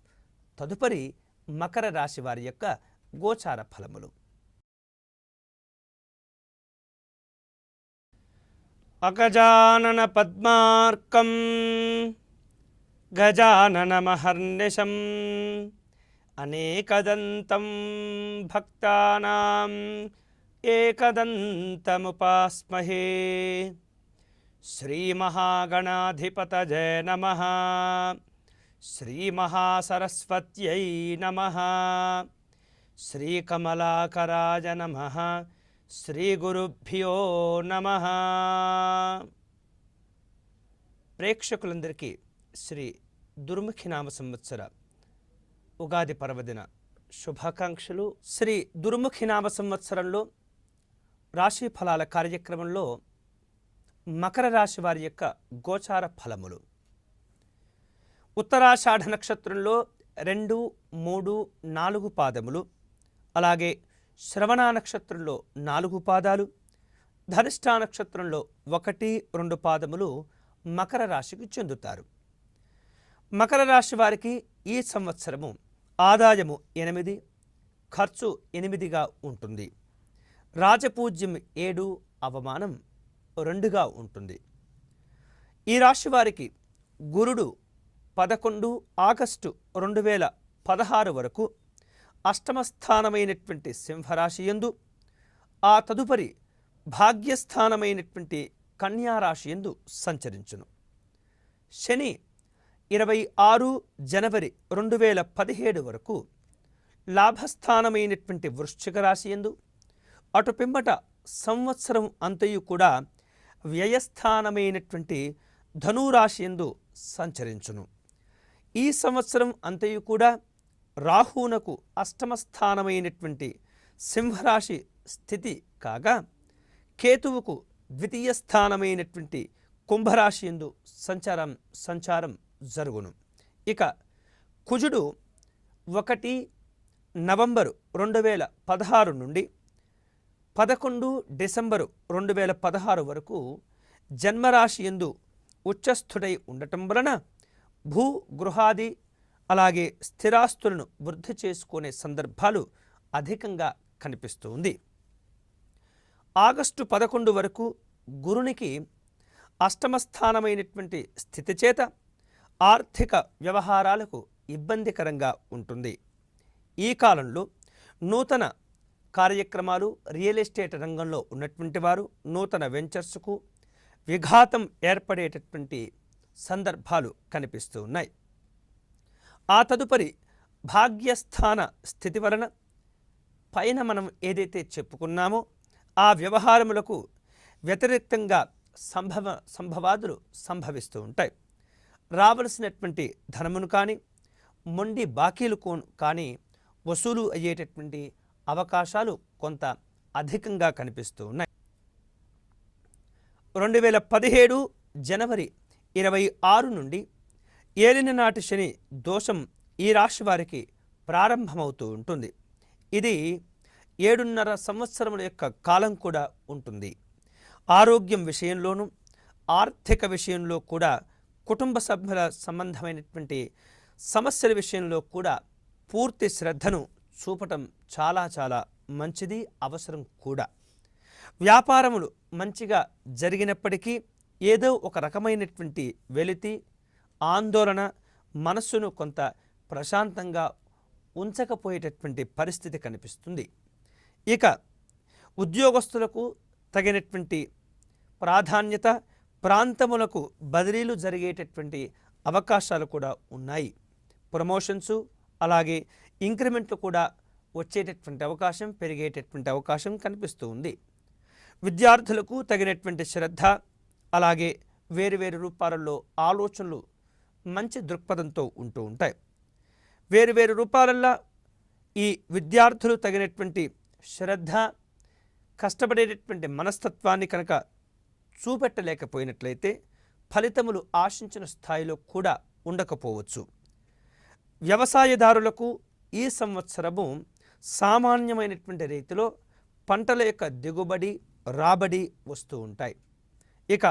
తదుపరి మకర రాశి వారి యొక్క గోచార ఫలములు. అగజానన పద్మార్కం గజానన మహర్నిశం అనేకదంతం భక్తానాం ఏకదంతముపాస్మహే. శ్రీమహాగణాధిపతయే నమః. శ్రీమహాసరస్వత్యై నమః. శ్రీకమలాకరాయ నమః. శ్రీగురుభ్యో నమః. ప్రేక్షకులందరికీ శ్రీ దుర్ముఖి నామ సంవత్సర ఉగాది పర్వదిన శుభాకాంక్షలు. శ్రీ దుర్ముఖి నామ సంవత్సరంలో రాశి ఫలాల కార్యక్రమంలో మకర రాశి వారి యొక్క గోచార ఫలములు. ఉత్తరాషాఢ నక్షత్రంలో 2, 3, 4 పాదములు, అలాగే శ్రవణ నక్షత్రంలో 4 పాదాలు, ధనిష్ఠ నక్షత్రంలో 1, 2 పాదములు మకర రాశికి చెందుతారు. మకర రాశి వారికి ఈ సంవత్సరము ఆదాయము 8, ఖర్చు 8గా ఉంటుంది. రాజపూజ్యం 7, అవమానం 2గా ఉంటుంది. ఈ రాశి వారికి గురుడు 11 ఆగస్టు 2016 వరకు అష్టమ స్థానమైనటువంటి సింహరాశి యందు, ఆ తదుపరి భాగ్యస్థానమైనటువంటి కన్యారాశి యందు సంచరించును. శని 26 జనవరి 2017 వరకు లాభస్థానమైనటువంటి వృశ్చిక రాశి యందు, అటు పిమ్మట సంవత్సరం అంతయు కూడా వ్యయస్థానమైనటువంటి ధనురాశి యందు సంచరించును. ఈ సంవత్సరం అంతయు కూడా రాహువునకు అష్టమ స్థానమైనటువంటి సింహరాశి స్థితి కాగా, కేతువుకు ద్వితీయ స్థానమైనటువంటి కుంభరాశి యందు సంచారం జరుగును. ఇక కుజుడు 1 నవంబరు 2016 నుండి 11 డిసెంబరు 2016 వరకు జన్మరాశి యందు ఉచ్చస్థుడై ఉండటం వలన భూ గృహాది అలాగే స్థిరాస్తులను వృద్ధి చేసుకునే సందర్భాలు అధికంగా కనిపిస్తుంది. ఆగస్టు 11 వరకు గురునికి అష్టమ స్థానమైనటువంటి స్థితి చేత ఆర్థిక వ్యవహారాలకు ఇబ్బందికరంగా ఉంటుంది. ఈ కాలంలో నూతన కార్యక్రమాలు, రియల్ ఎస్టేట్ రంగంలో ఉన్నటువంటి వారు నూతన వెంచర్స్కు విఘాతం ఏర్పడేటటువంటి సందర్భాలు కనిపిస్తూ ఉన్నాయి. ఆ తదుపరి భాగ్యస్థాన స్థితి వలన పైన మనం ఏదైతే చెప్పుకున్నామో ఆ వ్యవహారములకు వ్యతిరేకంగా సంభవాదులు సంభవిస్తూ ఉంటాయి. రావలసినటువంటి ధనమును కానీ మొండి బాకీలు కానీ వసూలు అయ్యేటటువంటి అవకాశాలు కొంత అధికంగా కనిపిస్తూ ఉన్నాయి. 2017 జనవరి 26 నుండి ఏలిన నాటి శని దోషం ఈ రాశి వారికి ప్రారంభమవుతూ ఉంటుంది. ఇది 7.5 సంవత్సరముల యొక్క కాలం కూడా ఉంటుంది. ఆరోగ్యం విషయంలోనూ ఆర్థిక విషయంలో కూడా కుటుంబ సభ్యుల సంబంధమైనటువంటి సమస్యల విషయంలో కూడా పూర్తి శ్రద్ధను చూపటం చాలా మంచిది, అవసరం కూడా. వ్యాపారములు మంచిగా జరిగినప్పటికీ ఏదో ఒక రకమైనటువంటి వెలితి, ఆందోళన మనస్సును కొంత ప్రశాంతంగా ఉంచకపోయేటటువంటి పరిస్థితి కనిపిస్తుంది. ఇక ఉద్యోగస్తులకు తగినటువంటి ప్రాధాన్యత, ప్రాంతములకు బదిలీలు జరిగేటటువంటి అవకాశాలు కూడా ఉన్నాయి. ప్రమోషన్సు అలాగే ఇంక్రిమెంట్లు కూడా వచ్చేటటువంటి అవకాశం, పెరిగేటటువంటి అవకాశం కనిపిస్తూ ఉంది. విద్యార్థులకు తగినటువంటి శ్రద్ధ అలాగే వేరువేరు రూపాలలో ఆలోచనలు మంచి దృక్పథంతో ఉంటూ ఉంటాయి. వేరువేరు రూపాలల్లో ఈ విద్యార్థులు తగినటువంటి శ్రద్ధ, కష్టపడేటటువంటి మనస్తత్వాన్ని కనుక చూపెట్టలేకపోయినట్లయితే ఫలితములు ఆశించిన స్థాయిలో కూడా ఉండకపోవచ్చు. వ్యవసాయదారులకు ఈ సంవత్సరము సామాన్యమైనటువంటి రీతిలో పంటల యొక్క దిగుబడి, రాబడి వస్తూ ఉంటాయి. ఇక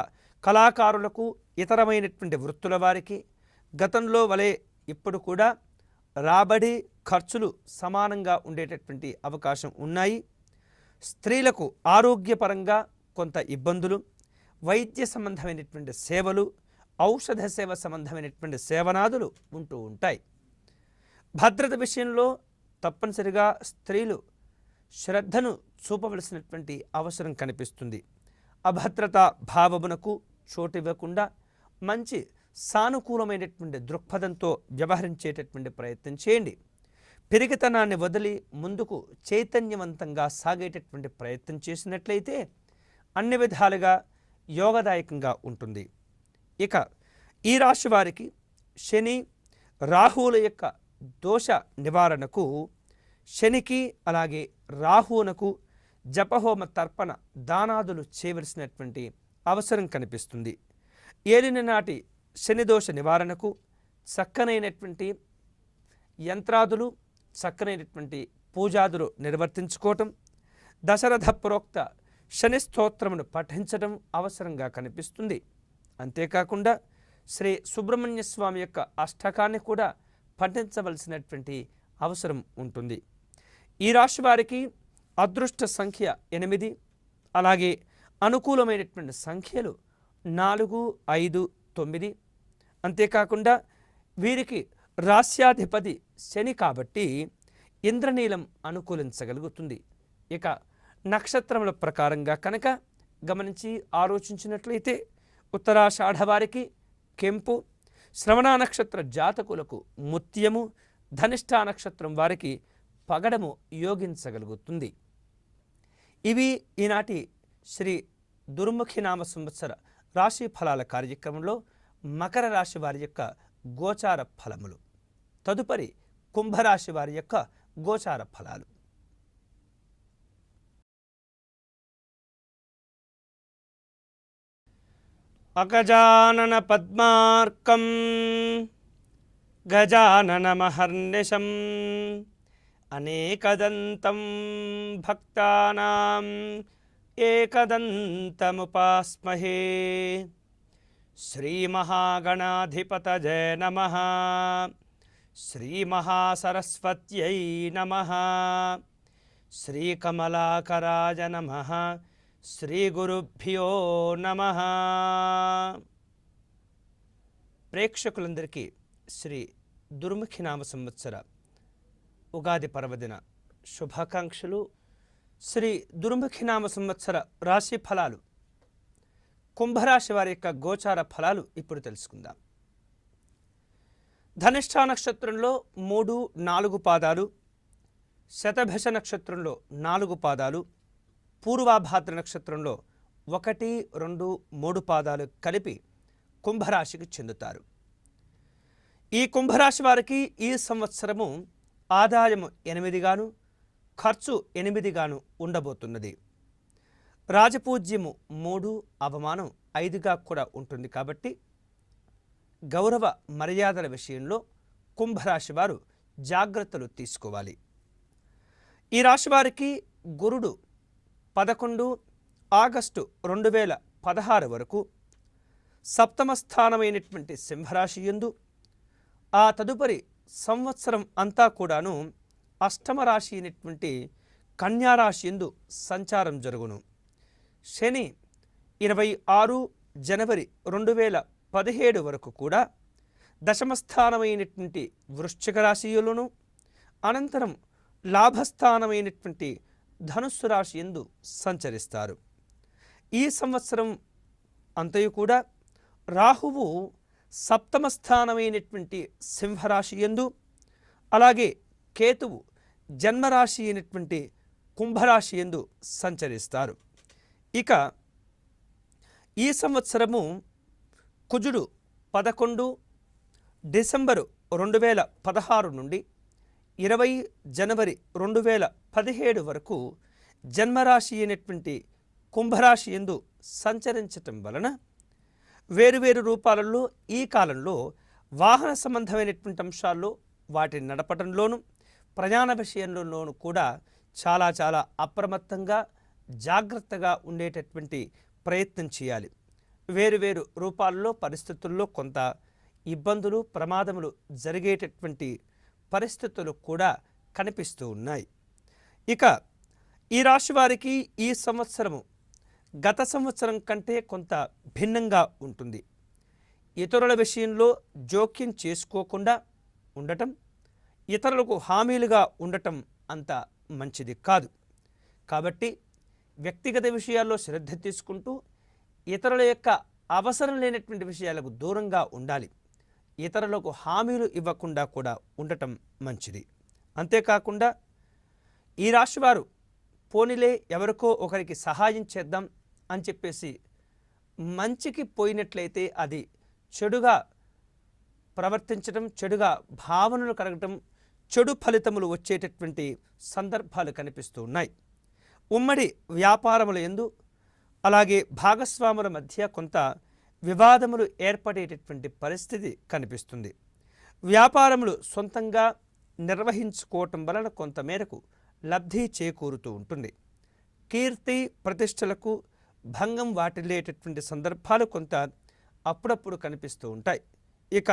కళాకారులకు, ఇతరమైనటువంటి వృత్తుల వారికి గతంలో వలె ఇప్పుడు కూడా రాబడి, ఖర్చులు సమానంగా ఉండేటటువంటి అవకాశం ఉన్నాయి. స్త్రీలకు ఆరోగ్యపరంగా కొంత ఇబ్బందులు, వైద్య సంబంధమైనటువంటి సేవలు, ఔషధ సేవ సంబంధమైనటువంటి సేవనాదులు ఉంటూ ఉంటాయి. భద్రత విషయంలో తప్పనిసరిగా స్త్రీలు శ్రద్ధను చూపవలసినటువంటి అవసరం కనిపిస్తుంది. అభద్రతా భావమునకు చోటివ్వకుండా మంచి సానుకూలమైనటువంటి దృక్పథంతో వ్యవహరించేటటువంటి ప్రయత్నం చేయండి. పెరిగితనాన్ని వదిలి ముందుకు చైతన్యవంతంగా సాగేటటువంటి ప్రయత్నం చేసినట్లయితే అన్ని విధాలుగా యోగదాయకంగా ఉంటుంది. ఇక ఈ రాశి వారికి శని రాహువుల యొక్క దోష నివారణకు శనికి అలాగే రాహువునకు జపహోమ తర్పణ దానాదులు చేయవలసినటువంటి అవసరం కనిపిస్తుంది. ఏలిన నాటి శని దోష నివారణకు చక్కనైనటువంటి యంత్రాదులు చక్కనైనటువంటి పూజాదులు నిర్వర్తించుకోవటం, దశరథ ప్రోక్త శని స్తోత్రమును పఠించడం అవసరంగా కనిపిస్తుంది. అంతేకాకుండా శ్రీ సుబ్రహ్మణ్య స్వామి యొక్క అష్టకాన్ని కూడా పఠించవలసినటువంటి అవసరం ఉంటుంది. ఈ రాశి వారికి అదృష్ట సంఖ్య 8, అలాగే అనుకూలమైనటువంటి సంఖ్యలు 4, 5, 9. అంతేకాకుండా వీరికి రాస్యాధిపతి శని కాబట్టి ఇంద్రనీలం అనుకూలించగలుగుతుంది. ఇక నక్షత్రముల ప్రకారంగా కనుక గమనించి ఆలోచించినట్లయితే ఉత్తరాషాఢ వారికి కెంపు, శ్రవణ నక్షత్ర జాతకులకు ముత్యము, ధనిష్ఠా నక్షత్రం వారికి పగడము యోగించగలుగుతుంది. ఇవి ఈనాటి శ్రీ దుర్ముఖి నామ సంవత్సర రాశి ఫలాల కార్యక్రమంలో మకర రాశి వారి యొక్క గోచార ఫలములు. తదుపరి కుంభరాశి వారి యొక్క గోచార ఫలాలు. అగజానన పద్మార్కం గజాననమహర్నిశం అనేకదంతం భక్తానాం ఏకదంతముపాస్మహే. శ్రీమహాగణాధిపతయే నమః. శ్రీమహాసరస్వత్యై నమః. శ్రీకమలాకరాయ నమః. శ్రీగురుభ్యో నమః. ప్రేక్షకులందరికీ శ్రీ దుర్ముఖి నామ సంవత్సర ఉగాది పర్వదిన శుభాకాంక్షలు. శ్రీ దుర్ముఖి నామ సంవత్సర రాశి ఫలాలు, కుంభరాశి వారి యొక్క గోచార ఫలాలు ఇప్పుడు తెలుసుకుందాం. ధనిష్ఠా నక్షత్రంలో 3, 4 పాదాలు, శతభిష నక్షత్రంలో 4 పాదాలు, పూర్వాభాద్ర నక్షత్రంలో 1, 2, 3 పాదాలు కలిపి కుంభరాశికి చెందుతారు. ఈ కుంభరాశి వారికి ఈ సంవత్సరము ఆదాయము 8 గాను, ఖర్చు 8 గాను ఉండబోతున్నది. రాజపూజ్యము 3, అవమానం 5గా కూడా ఉంటుంది. కాబట్టి గౌరవ మర్యాదల విషయంలో కుంభరాశి వారు జాగ్రత్తలు తీసుకోవాలి. ఈ రాశి వారికి గురుడు 11 ఆగస్టు 2016 వరకు సప్తమ స్థానమైనటువంటి సింహరాశి యందు, ఆ తదుపరి సంవత్సరం అంతా కూడాను అష్టమ రాశి అయినటువంటి కన్యారాశి యందు సంచారం జరుగును. శని 26 జనవరి 2017 వరకు కూడా దశమస్థానమైనటువంటి వృశ్చిక రాశియులను, అనంతరం లాభస్థానమైనటువంటి ధనుస్సు రాశి యందు సంచరిస్తారు. ఈ సంవత్సరం అంతయు కూడా రాహువు సప్తమ స్థానమైనటువంటి సింహరాశి యందు, అలాగే కేతువు జన్మరాశి అయినటువంటి కుంభరాశి యందు సంచరిస్తారు. ఇక ఈ సంవత్సరము కుజుడు 11 డిసెంబరు 2016 నుండి 20 జనవరి 2017 వరకు జన్మరాశి అయినటువంటి కుంభరాశి యందు సంచరించటం వలన వేరువేరు రూపాలలో ఈ కాలంలో వాహన సంబంధమైనటువంటి అంశాల్లో వాటిని నడపడంలోనూ ప్రయాణ విషయంలోనూ కూడా చాలా అప్రమత్తంగా జాగ్రత్తగా ఉండేటటువంటి ప్రయత్నం చేయాలి. వేరువేరు రూపాల్లో పరిస్థితుల్లో కొంత ఇబ్బందులు ప్రమాదములు జరిగేటటువంటి పరిస్థితులు కూడా కనిపిస్తూ ఉన్నాయి. ఇక ఈ రాశి వారికి ఈ సంవత్సరము గత సంవత్సరం కంటే కొంత భిన్నంగా ఉంటుంది. ఇతరుల విషయంలో జోక్యం చేసుకోకుండా ఉండటం, ఇతరులకు హామీలుగా ఉండటం అంత మంచిది కాదు. కాబట్టి వ్యక్తిగత విషయాల్లో శ్రద్ధ తీసుకుంటూ ఇతరుల యొక్క అవసరం లేనటువంటి విషయాలకు దూరంగా ఉండాలి. ఇతరులకు హామీలు ఇవ్వకుండా కూడా ఉండటం మంచిది. అంతేకాకుండా ఈ రాశివారు పోనీలే ఎవరికో ఒకరికి సహాయం చేద్దాం అని చెప్పేసి మంచికి పోయినట్లయితే అది చెడుగా ప్రవర్తించడం, చెడుగా భావనలు కలగటం, చెడు ఫలితములు వచ్చేటటువంటి సందర్భాలు కనిపిస్తూ ఉన్నాయి. ఉమ్మడి వ్యాపారముల యందు అలాగే భాగస్వాముల మధ్య కొంత వివాదములు ఏర్పడేటటువంటి పరిస్థితి కనిపిస్తుంది. వ్యాపారములు సొంతంగా నిర్వహించుకోవటం వలన కొంతమేరకు లబ్ధి చేకూరుతూ ఉంటుంది. కీర్తి ప్రతిష్టలకు భంగం వాటిల్లేటటువంటి సందర్భాలు కొంత అప్పుడప్పుడు కనిపిస్తూ ఉంటాయి. ఇక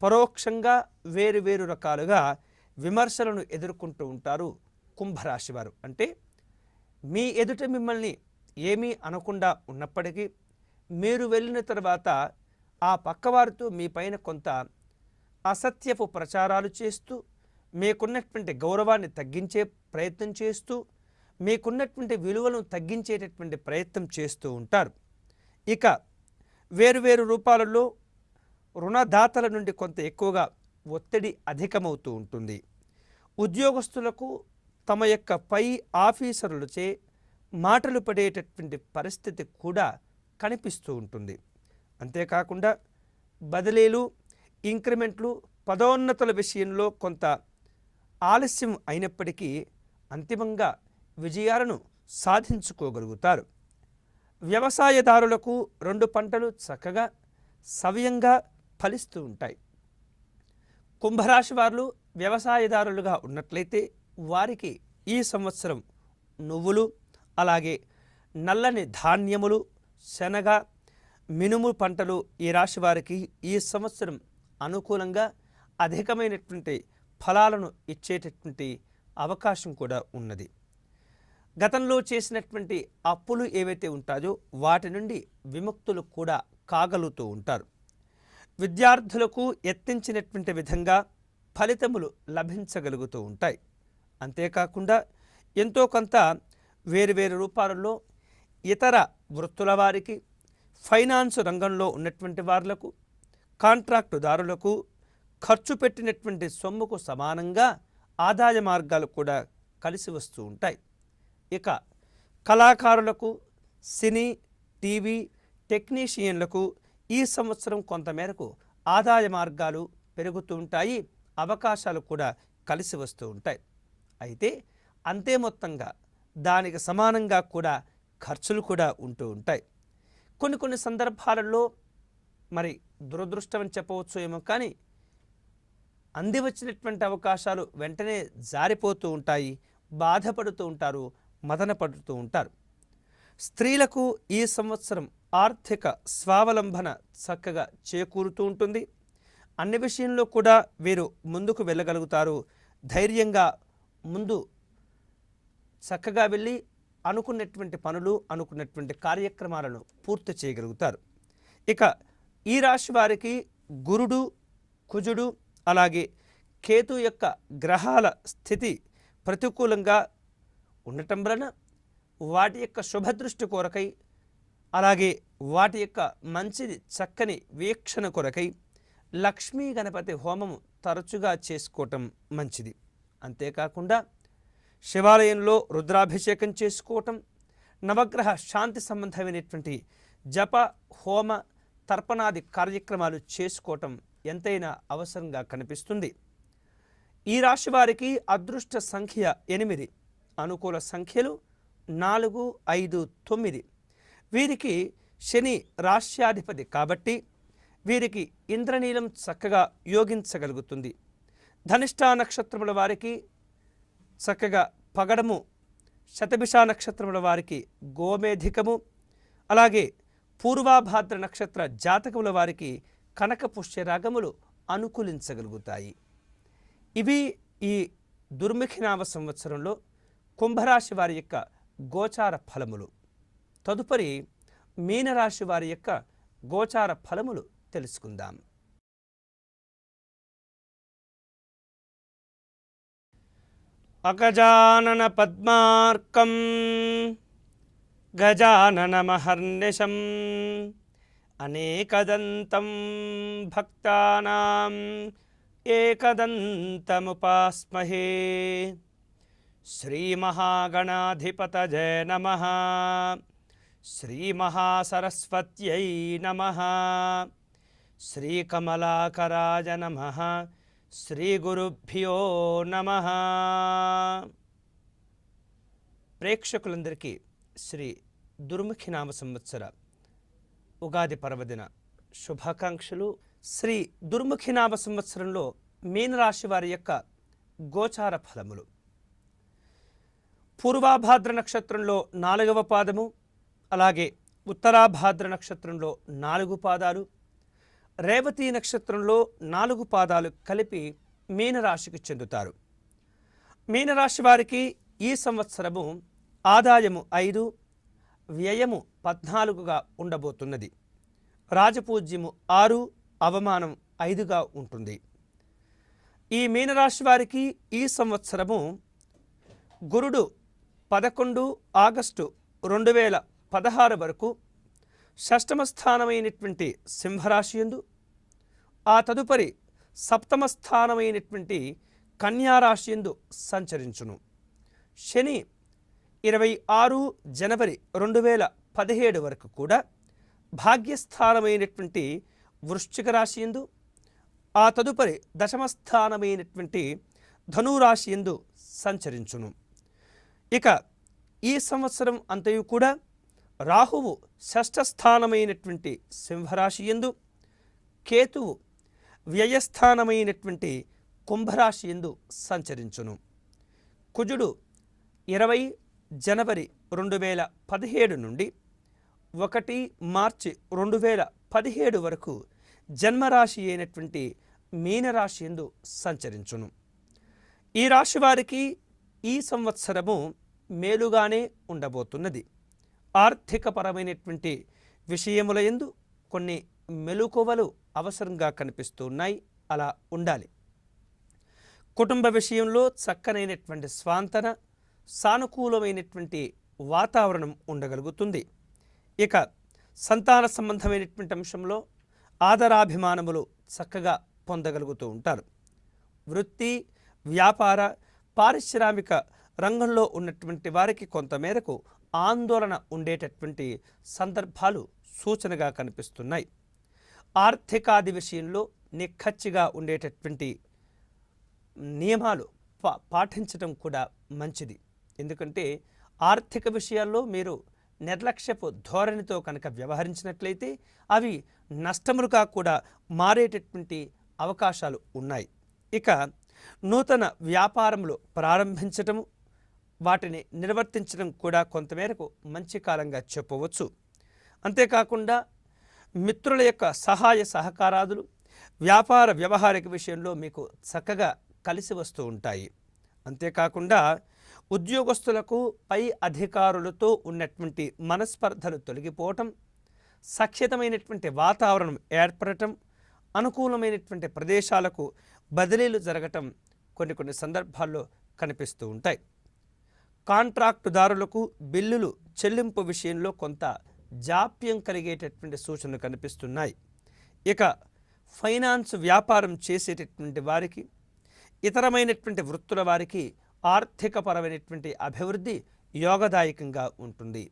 పరోక్షంగా వేరు రకాలుగా విమర్శలను ఎదుర్కొంటూ ఉంటారు కుంభరాశి వారు. అంటే మీ ఎదుట మిమ్మల్ని ఏమీ అనకుండా ఉన్నప్పటికీ మీరు వెళ్ళిన తర్వాత ఆ పక్కవారితో మీ పైన కొంత అసత్యపు ప్రచారాలు చేస్తూ మీకున్నటువంటి గౌరవాన్ని తగ్గించే ప్రయత్నం చేస్తూ మీకున్నటువంటి విలువలను తగ్గించేటటువంటి ప్రయత్నం చేస్తూ ఉంటారు. ఇక వేరు రూపాలలో రుణదాతల నుండి కొంత ఎక్కువగా ఒత్తిడి అధికమవుతూ ఉంటుంది. ఉద్యోగస్తులకు తమ యొక్క పై ఆఫీసరులచే మాటలు పడేటటువంటి పరిస్థితి కూడా కనిపిస్తూ ఉంటుంది. అంతేకాకుండా బదిలీలు, ఇంక్రిమెంట్లు, పదోన్నతుల విషయంలో కొంత ఆలస్యం అయినప్పటికీ అంతిమంగా విజయాలను సాధించుకోగలుగుతారు. వ్యవసాయదారులకు 2 పంటలు చక్కగా సవ్యంగా ఫలిస్తూ ఉంటాయి. కుంభరాశి వారు వ్యవసాయదారులుగా ఉన్నట్లయితే వారికి ఈ సంవత్సరం నువ్వులు, అలాగే నల్లని ధాన్యములు, శనగ, మినుము పంటలు ఈ రాశి వారికి ఈ సంవత్సరం అనుకూలంగా అధికమైనటువంటి ఫలాలను ఇచ్చేటటువంటి అవకాశం కూడా ఉన్నది. గతంలో చేసినటువంటి అప్పులు ఏవైతే ఉంటాయో వాటి నుండి విముక్తులు కూడా కాగలుగుతూ ఉంటారు. విద్యార్థులకు యత్నించినటువంటి విధంగా ఫలితములు లభించగలుగుతూ ఉంటాయి. అంతేకాకుండా ఎంతో కొంత వేరు రూపాలలో ఇతర వృత్తుల వారికి, ఫైనాన్స్ రంగంలో ఉన్నటువంటి వారులకు, కాంట్రాక్టుదారులకు ఖర్చు పెట్టినటువంటి సొమ్ముకు సమానంగా ఆదాయ మార్గాలు కూడా కలిసి వస్తూ ఉంటాయి. ఇక కళాకారులకు, సినీ, టీవీ టెక్నీషియన్లకు ఈ సంవత్సరం కొంతమేరకు ఆదాయ మార్గాలు పెరుగుతూ ఉంటాయి, అవకాశాలు కూడా కలిసి వస్తూ ఉంటాయి. అయితే అంతే మొత్తంగా దానికి సమానంగా కూడా ఖర్చులు కూడా ఉంటూ ఉంటాయి. కొన్ని సందర్భాలలో మరి దురదృష్టం అని చెప్పవచ్చు ఏమో, కానీ అంది వచ్చినటువంటి అవకాశాలు వెంటనే జారిపోతూ ఉంటాయి, బాధపడుతూ ఉంటారు, మదన పడుతూ ఉంటారు. స్త్రీలకు ఈ సంవత్సరం ఆర్థిక స్వావలంబన చక్కగా చేకూరుతూ ఉంటుంది. అన్ని విషయంలో కూడా వీరు ముందుకు వెళ్ళగలుగుతారు. ధైర్యంగా ముందు చక్కగా వెళ్ళి అనుకున్నటువంటి పనులు, అనుకున్నటువంటి కార్యక్రమాలను పూర్తి చేయగలుగుతారు. ఇక ఈ రాశి వారికి గురుడు, కుజుడు, అలాగే కేతు యొక్క గ్రహాల స్థితి ప్రతికూలంగా ఉండటం వలన వాటి యొక్క శుభదృష్టి కొరకై, అలాగే వాటి యొక్క మంచిది చక్కని వీక్షణ కొరకై లక్ష్మీ గణపతి హోమము తరచుగా చేసుకోవటం మంచిది. అంతేకాకుండా శివాలయంలో రుద్రాభిషేకం చేసుకోవటం, నవగ్రహ శాంతి సంబంధమైనటువంటి జప, హోమ, తర్పణాది కార్యక్రమాలు చేసుకోవటం ఎంతైనా అవసరంగా కనిపిస్తుంది. ఈ రాశి వారికి అదృష్ట సంఖ్య 8, అనుకూల సంఖ్యలు 4, 5, 9. వీరికి శని రాశ్యాధిపతి కాబట్టి వీరికి ఇంద్రనీలం చక్కగా యోగించగలుగుతుంది. ధనిష్ఠా నక్షత్రముల వారికి చక్కగా పగడము, శతభిష నక్షత్రముల వారికి గోమేధికము, అలాగే పూర్వాభాద్ర నక్షత్ర జాతకముల వారికి కనక పుష్యరాగములు అనుకూలించగలుగుతాయి. ఇవి ఈ దుర్ముఖినామ సంవత్సరంలో కుంభరాశి వారి యొక్క గోచార ఫలములు. తదుపరి మీనరాశి వారి యొక్క గోచార ఫలములు తెలుసుకుందాం. అగజానన పద్మార్కం గజాననమహర్నిశం అనేకదంతం భక్తానాం ఏకదంతముపాస్మహే. శ్రీమహాగణాధిపతయే నమః. శ్రీమహాసరస్వత్యై నమః. శ్రీకమలాకరాయ నమః. శ్రీగురుభ్యో నమః. ప్రేక్షకులందరికీ శ్రీ దుర్ముఖి నామ సంవత్సర ఉగాది పర్వదిన శుభాకాంక్షలు. శ్రీ దుర్ముఖి నామ సంవత్సరంలో మీనరాశి వారి యొక్క గోచార ఫలములు. పూర్వాభాద్ర నక్షత్రంలో 4వ పాదము, అలాగే ఉత్తరాభాద్ర నక్షత్రంలో 4 పాదాలు, రేవతి నక్షత్రంలో 4 పాదాలు కలిపి మీనరాశికి చెందుతారు. మీనరాశి వారికి ఈ సంవత్సరము ఆదాయము 5, వ్యయము 14గా ఉండబోతున్నది. రాజపూజ్యము 6, అవమానం 5గా ఉంటుంది. ఈ మీనరాశి వారికి ఈ సంవత్సరము గురుడు 11 ఆగస్టు 2016 వరకు షష్టమ స్థానమైనటువంటి సింహరాశి యందు, ఆ తదుపరి సప్తమ స్థానమైనటువంటి కన్యారాశి యందు సంచరించును. శని 26 జనవరి 2017 వరకు కూడా భాగ్యస్థానమైనటువంటి వృశ్చిక రాశి యందు, ఆ తదుపరి దశమ స్థానమైనటువంటి ధనురాశి యందు సంచరించును. ఇక ఈ సంవత్సరం అంతయు కూడా రాహువు షష్ఠ స్థానమైనటువంటి సింహరాశి యందు, కేతువు వ్యయస్థానమైనటువంటి కుంభరాశి యందు సంచరించును. కుజుడు 20 జనవరి 2017 నుండి 1 మార్చి 2017 వరకు జన్మరాశి అయినటువంటి మీనరాశి యందు సంచరించును. ఈ రాశి వారికి ఈ సంవత్సరము మేలుగానే ఉండబోతున్నది. ఆర్థికపరమైనటువంటి విషయముల యందు కొన్ని మెలకువలు అవసరంగా కనిపిస్తూ ఉన్నాయి. అలా ఉండాలి. కుటుంబ విషయంలో చక్కనైనటువంటి స్వాంతన, సానుకూలమైనటువంటి వాతావరణం ఉండగలుగుతుంది. ఇక సంతాన సంబంధమైనటువంటి అంశంలో ఆదరాభిమానములు చక్కగా పొందగలుగుతూ ఉంటారు. వృత్తి, వ్యాపార, పారిశ్రామిక రంగంలో ఉన్నటువంటి వారికి కొంతమేరకు ఆందోళన ఉండేటటువంటి సందర్భాలు సూచనగా కనిపిస్తున్నాయి. ఆర్థికాది విషయంలో నిక్కచ్చిగా ఉండేటటువంటి నియమాలు పాటించడం కూడా మంచిది. ఎందుకంటే ఆర్థిక విషయాల్లో మీరు నిర్లక్ష్యపు ధోరణితో కనుక వ్యవహరించినట్లయితే అవి నష్టములుగా కూడా మారేటటువంటి అవకాశాలు ఉన్నాయి. ఇక నూతన వ్యాపారములు ప్రారంభించటము, వాటిని నిర్వర్తించడం కూడా కొంతమేరకు మంచి కాలంగా చెప్పవచ్చు. అంతేకాకుండా మిత్రుల యొక్క సహాయ సహకారాదులు వ్యాపార వ్యవహారిక విషయంలో మీకు చక్కగా కలిసి వస్తూ ఉంటాయి. అంతేకాకుండా ఉద్యోగస్తులకు పై అధికారులతో ఉన్నటువంటి మనస్పర్ధలు తొలగిపోవటం, సఖ్యతమైనటువంటి వాతావరణం ఏర్పడటం, అనుకూలమైనటువంటి ప్రదేశాలకు బదిలీలు జరగటం కొన్ని సందర్భాల్లో కనిపిస్తూ ఉంటాయి. కాంట్రాక్టుదారులకు బిల్లులు చెల్లింపు విషయంలో కొంత జాప్యం కలిగేటటువంటి సూచనలు కనిపిస్తున్నాయి. ఇక ఫైనాన్స్ వ్యాపారం చేసేటటువంటి వారికి, ఇతరమైనటువంటి వృత్తుల వారికి ఆర్థికపరమైనటువంటి అభివృద్ధి యోగదాయకంగా ఉంటుంది.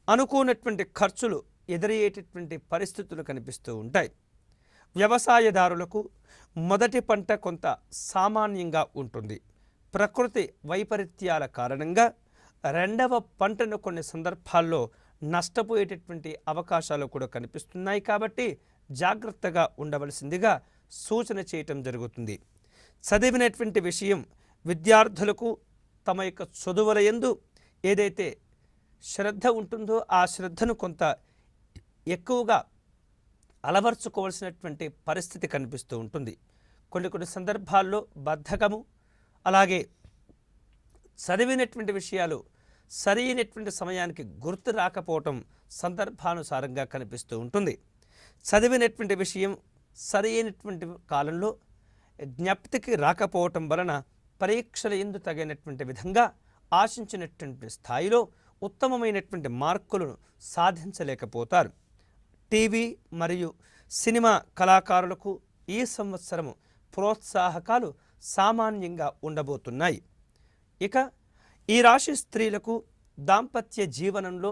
అనుకోనటువంటి ఖర్చులు ఎదురయ్యేటటువంటి పరిస్థితులు కనిపిస్తూ ఉంటాయి. వ్యవసాయదారులకు మొదటి పంట కొంత సామాన్యంగా ఉంటుంది. ప్రకృతి వైపరీత్యాల కారణంగా రెండవ పంటను కొన్ని సందర్భాల్లో నష్టపోయేటటువంటి అవకాశాలు కూడా కనిపిస్తున్నాయి. కాబట్టి జాగ్రత్తగా ఉండవలసిందిగా సూచన చేయటం జరుగుతుంది. చదివినటువంటి విషయం విద్యార్థులకు తమ యొక్క చదువుల యందు ఏదైతే శ్రద్ధ ఉంటుందో ఆ శ్రద్ధను కొంత ఎక్కువగా అలవర్చుకోవాల్సినటువంటి పరిస్థితి కనిపిస్తూ ఉంటుంది. కొన్ని సందర్భాల్లో బద్ధకము, అలాగే చదివినటువంటి విషయాలు సరైనటువంటి సమయానికి గుర్తు రాకపోవటం సందర్భానుసారంగా కనిపిస్తూ ఉంటుంది. చదివినటువంటి విషయం సరైనటువంటి కాలంలో జ్ఞప్తికి రాకపోవటం వలన పరీక్షల యందు తగినటువంటి విధంగా ఆశించినటువంటి స్థాయిలో ఉత్తమమైనటువంటి మార్కులను సాధించలేకపోతారు. టీవీ మరియు సినిమా కళాకారులకు ఈ సంవత్సరము ప్రోత్సాహకాలు సామాన్యంగా ఉండబోతున్నాయి. ఇక ఈ రాశి స్త్రీలకు దాంపత్య జీవనంలో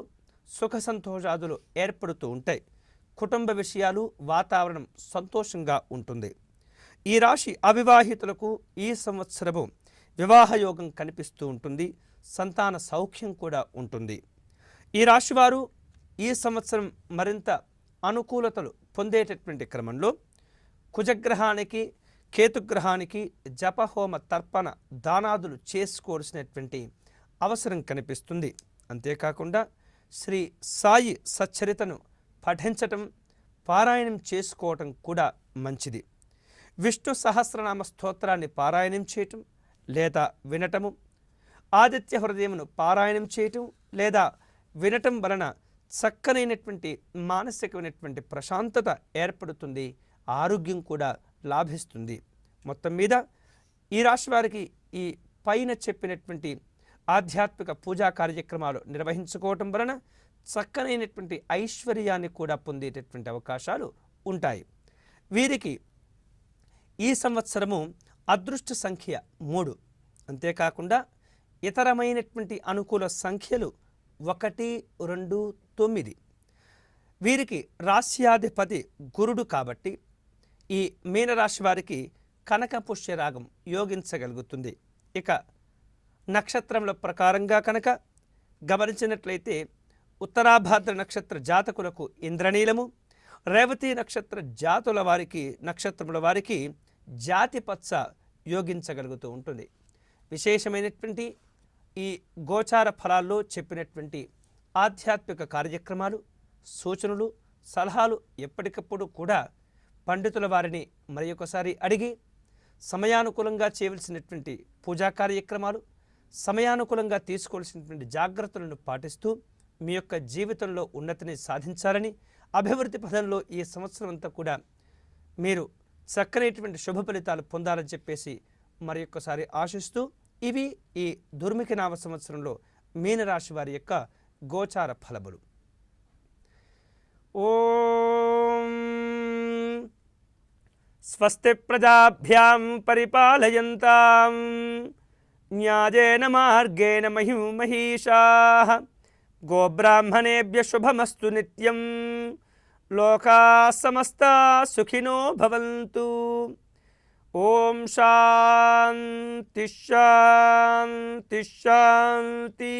సుఖ సంతోషాదులు ఏర్పడుతూ ఉంటాయి. కుటుంబ విషయాలు, వాతావరణం సంతోషంగా ఉంటుంది. ఈ రాశి అవివాహితులకు ఈ సంవత్సరము వివాహయోగం కనిపిస్తూ ఉంటుంది. సంతాన సౌఖ్యం కూడా ఉంటుంది. ఈ రాశివారు ఈ సంవత్సరం మరింత అనుకూలతలు పొందేటటువంటి క్రమంలో కుజగ్రహానికి, కేతుగ్రహానికి జపహోమ తర్పణ దానాదులు చేసుకోవాల్సినటువంటి అవసరం కనిపిస్తుంది. అంతేకాకుండా శ్రీ సాయి సచ్చరితను పఠించటం, పారాయణం చేసుకోవటం కూడా మంచిది. విష్ణు సహస్రనామ స్తోత్రాన్ని పారాయణం చేయటం లేదా వినటము, ఆదిత్య హృదయమును పారాయణం చేయటం లేదా వినటం వలన చక్కనైనటువంటి మానసికమైనటువంటి ప్రశాంతత ఏర్పడుతుంది. ఆరోగ్యం కూడా లాభిస్తుంది. మొత్తం మీద ఈ రాశి వారికి ఈ పైన చెప్పినటువంటి ఆధ్యాత్మిక పూజా కార్యక్రమాలు నిర్వహించుకోవటం వలన చక్కనైనటువంటి ఐశ్వర్యాన్ని కూడా పొందేటటువంటి అవకాశాలు ఉంటాయి. వీరికి ఈ సంవత్సరము అదృష్ట సంఖ్య 3. అంతేకాకుండా ఇతరమైనటువంటి అనుకూల సంఖ్యలు 1, 2, 9. వీరికి రాశ్యాధిపతి గురుడు కాబట్టి ఈ మీనరాశి వారికి కనక పుష్యరాగం యోగించగలుగుతుంది. ఇక నక్షత్రముల ప్రకారంగా కనుక గమనించినట్లయితే ఉత్తరాభాద్ర నక్షత్ర జాతకులకు ఇంద్రనీలము, రేవతి నక్షత్ర నక్షత్రముల వారికి జాతిపచ్చ యోగించగలుగుతూ ఉంటుంది. విశేషమైనటువంటి ఈ గోచార ఫలాల్లో చెప్పినటువంటి ఆధ్యాత్మిక కార్యక్రమాలు, సూచనలు, సలహాలు ఎప్పటికప్పుడు కూడా పండితుల వారిని మరి ఒకసారి అడిగి సమయానుకూలంగా చేయవలసినటువంటి పూజా కార్యక్రమాలు, సమయానుకూలంగా తీసుకోవాల్సినటువంటి జాగ్రత్తలను పాటిస్తూ మీ యొక్క జీవితంలో ఉన్నతిని సాధించాలని, అభివృద్ధి పదంలో ఈ సంవత్సరం అంతా కూడా మీరు చక్కనైనటువంటి శుభ ఫలితాలు పొందాలని చెప్పేసి మరి ఒక్కసారి ఆశిస్తూ, ఇవి ఈ దుర్ముఖి నామ సంవత్సరంలో మీనరాశి వారి యొక్క గోచార ఫలములు. ఓం స్వస్తి ప్రజాభ్యాం పరిపాలయంతాం న్యాయేన మార్గేణ మహిషాః గోబ్రాహ్మణేభ్య శుభమస్తు నిత్యం. లోకాః సమస్తాః సుఖినో భవంతు. ఓం శాంతి శాంతి శాంతి.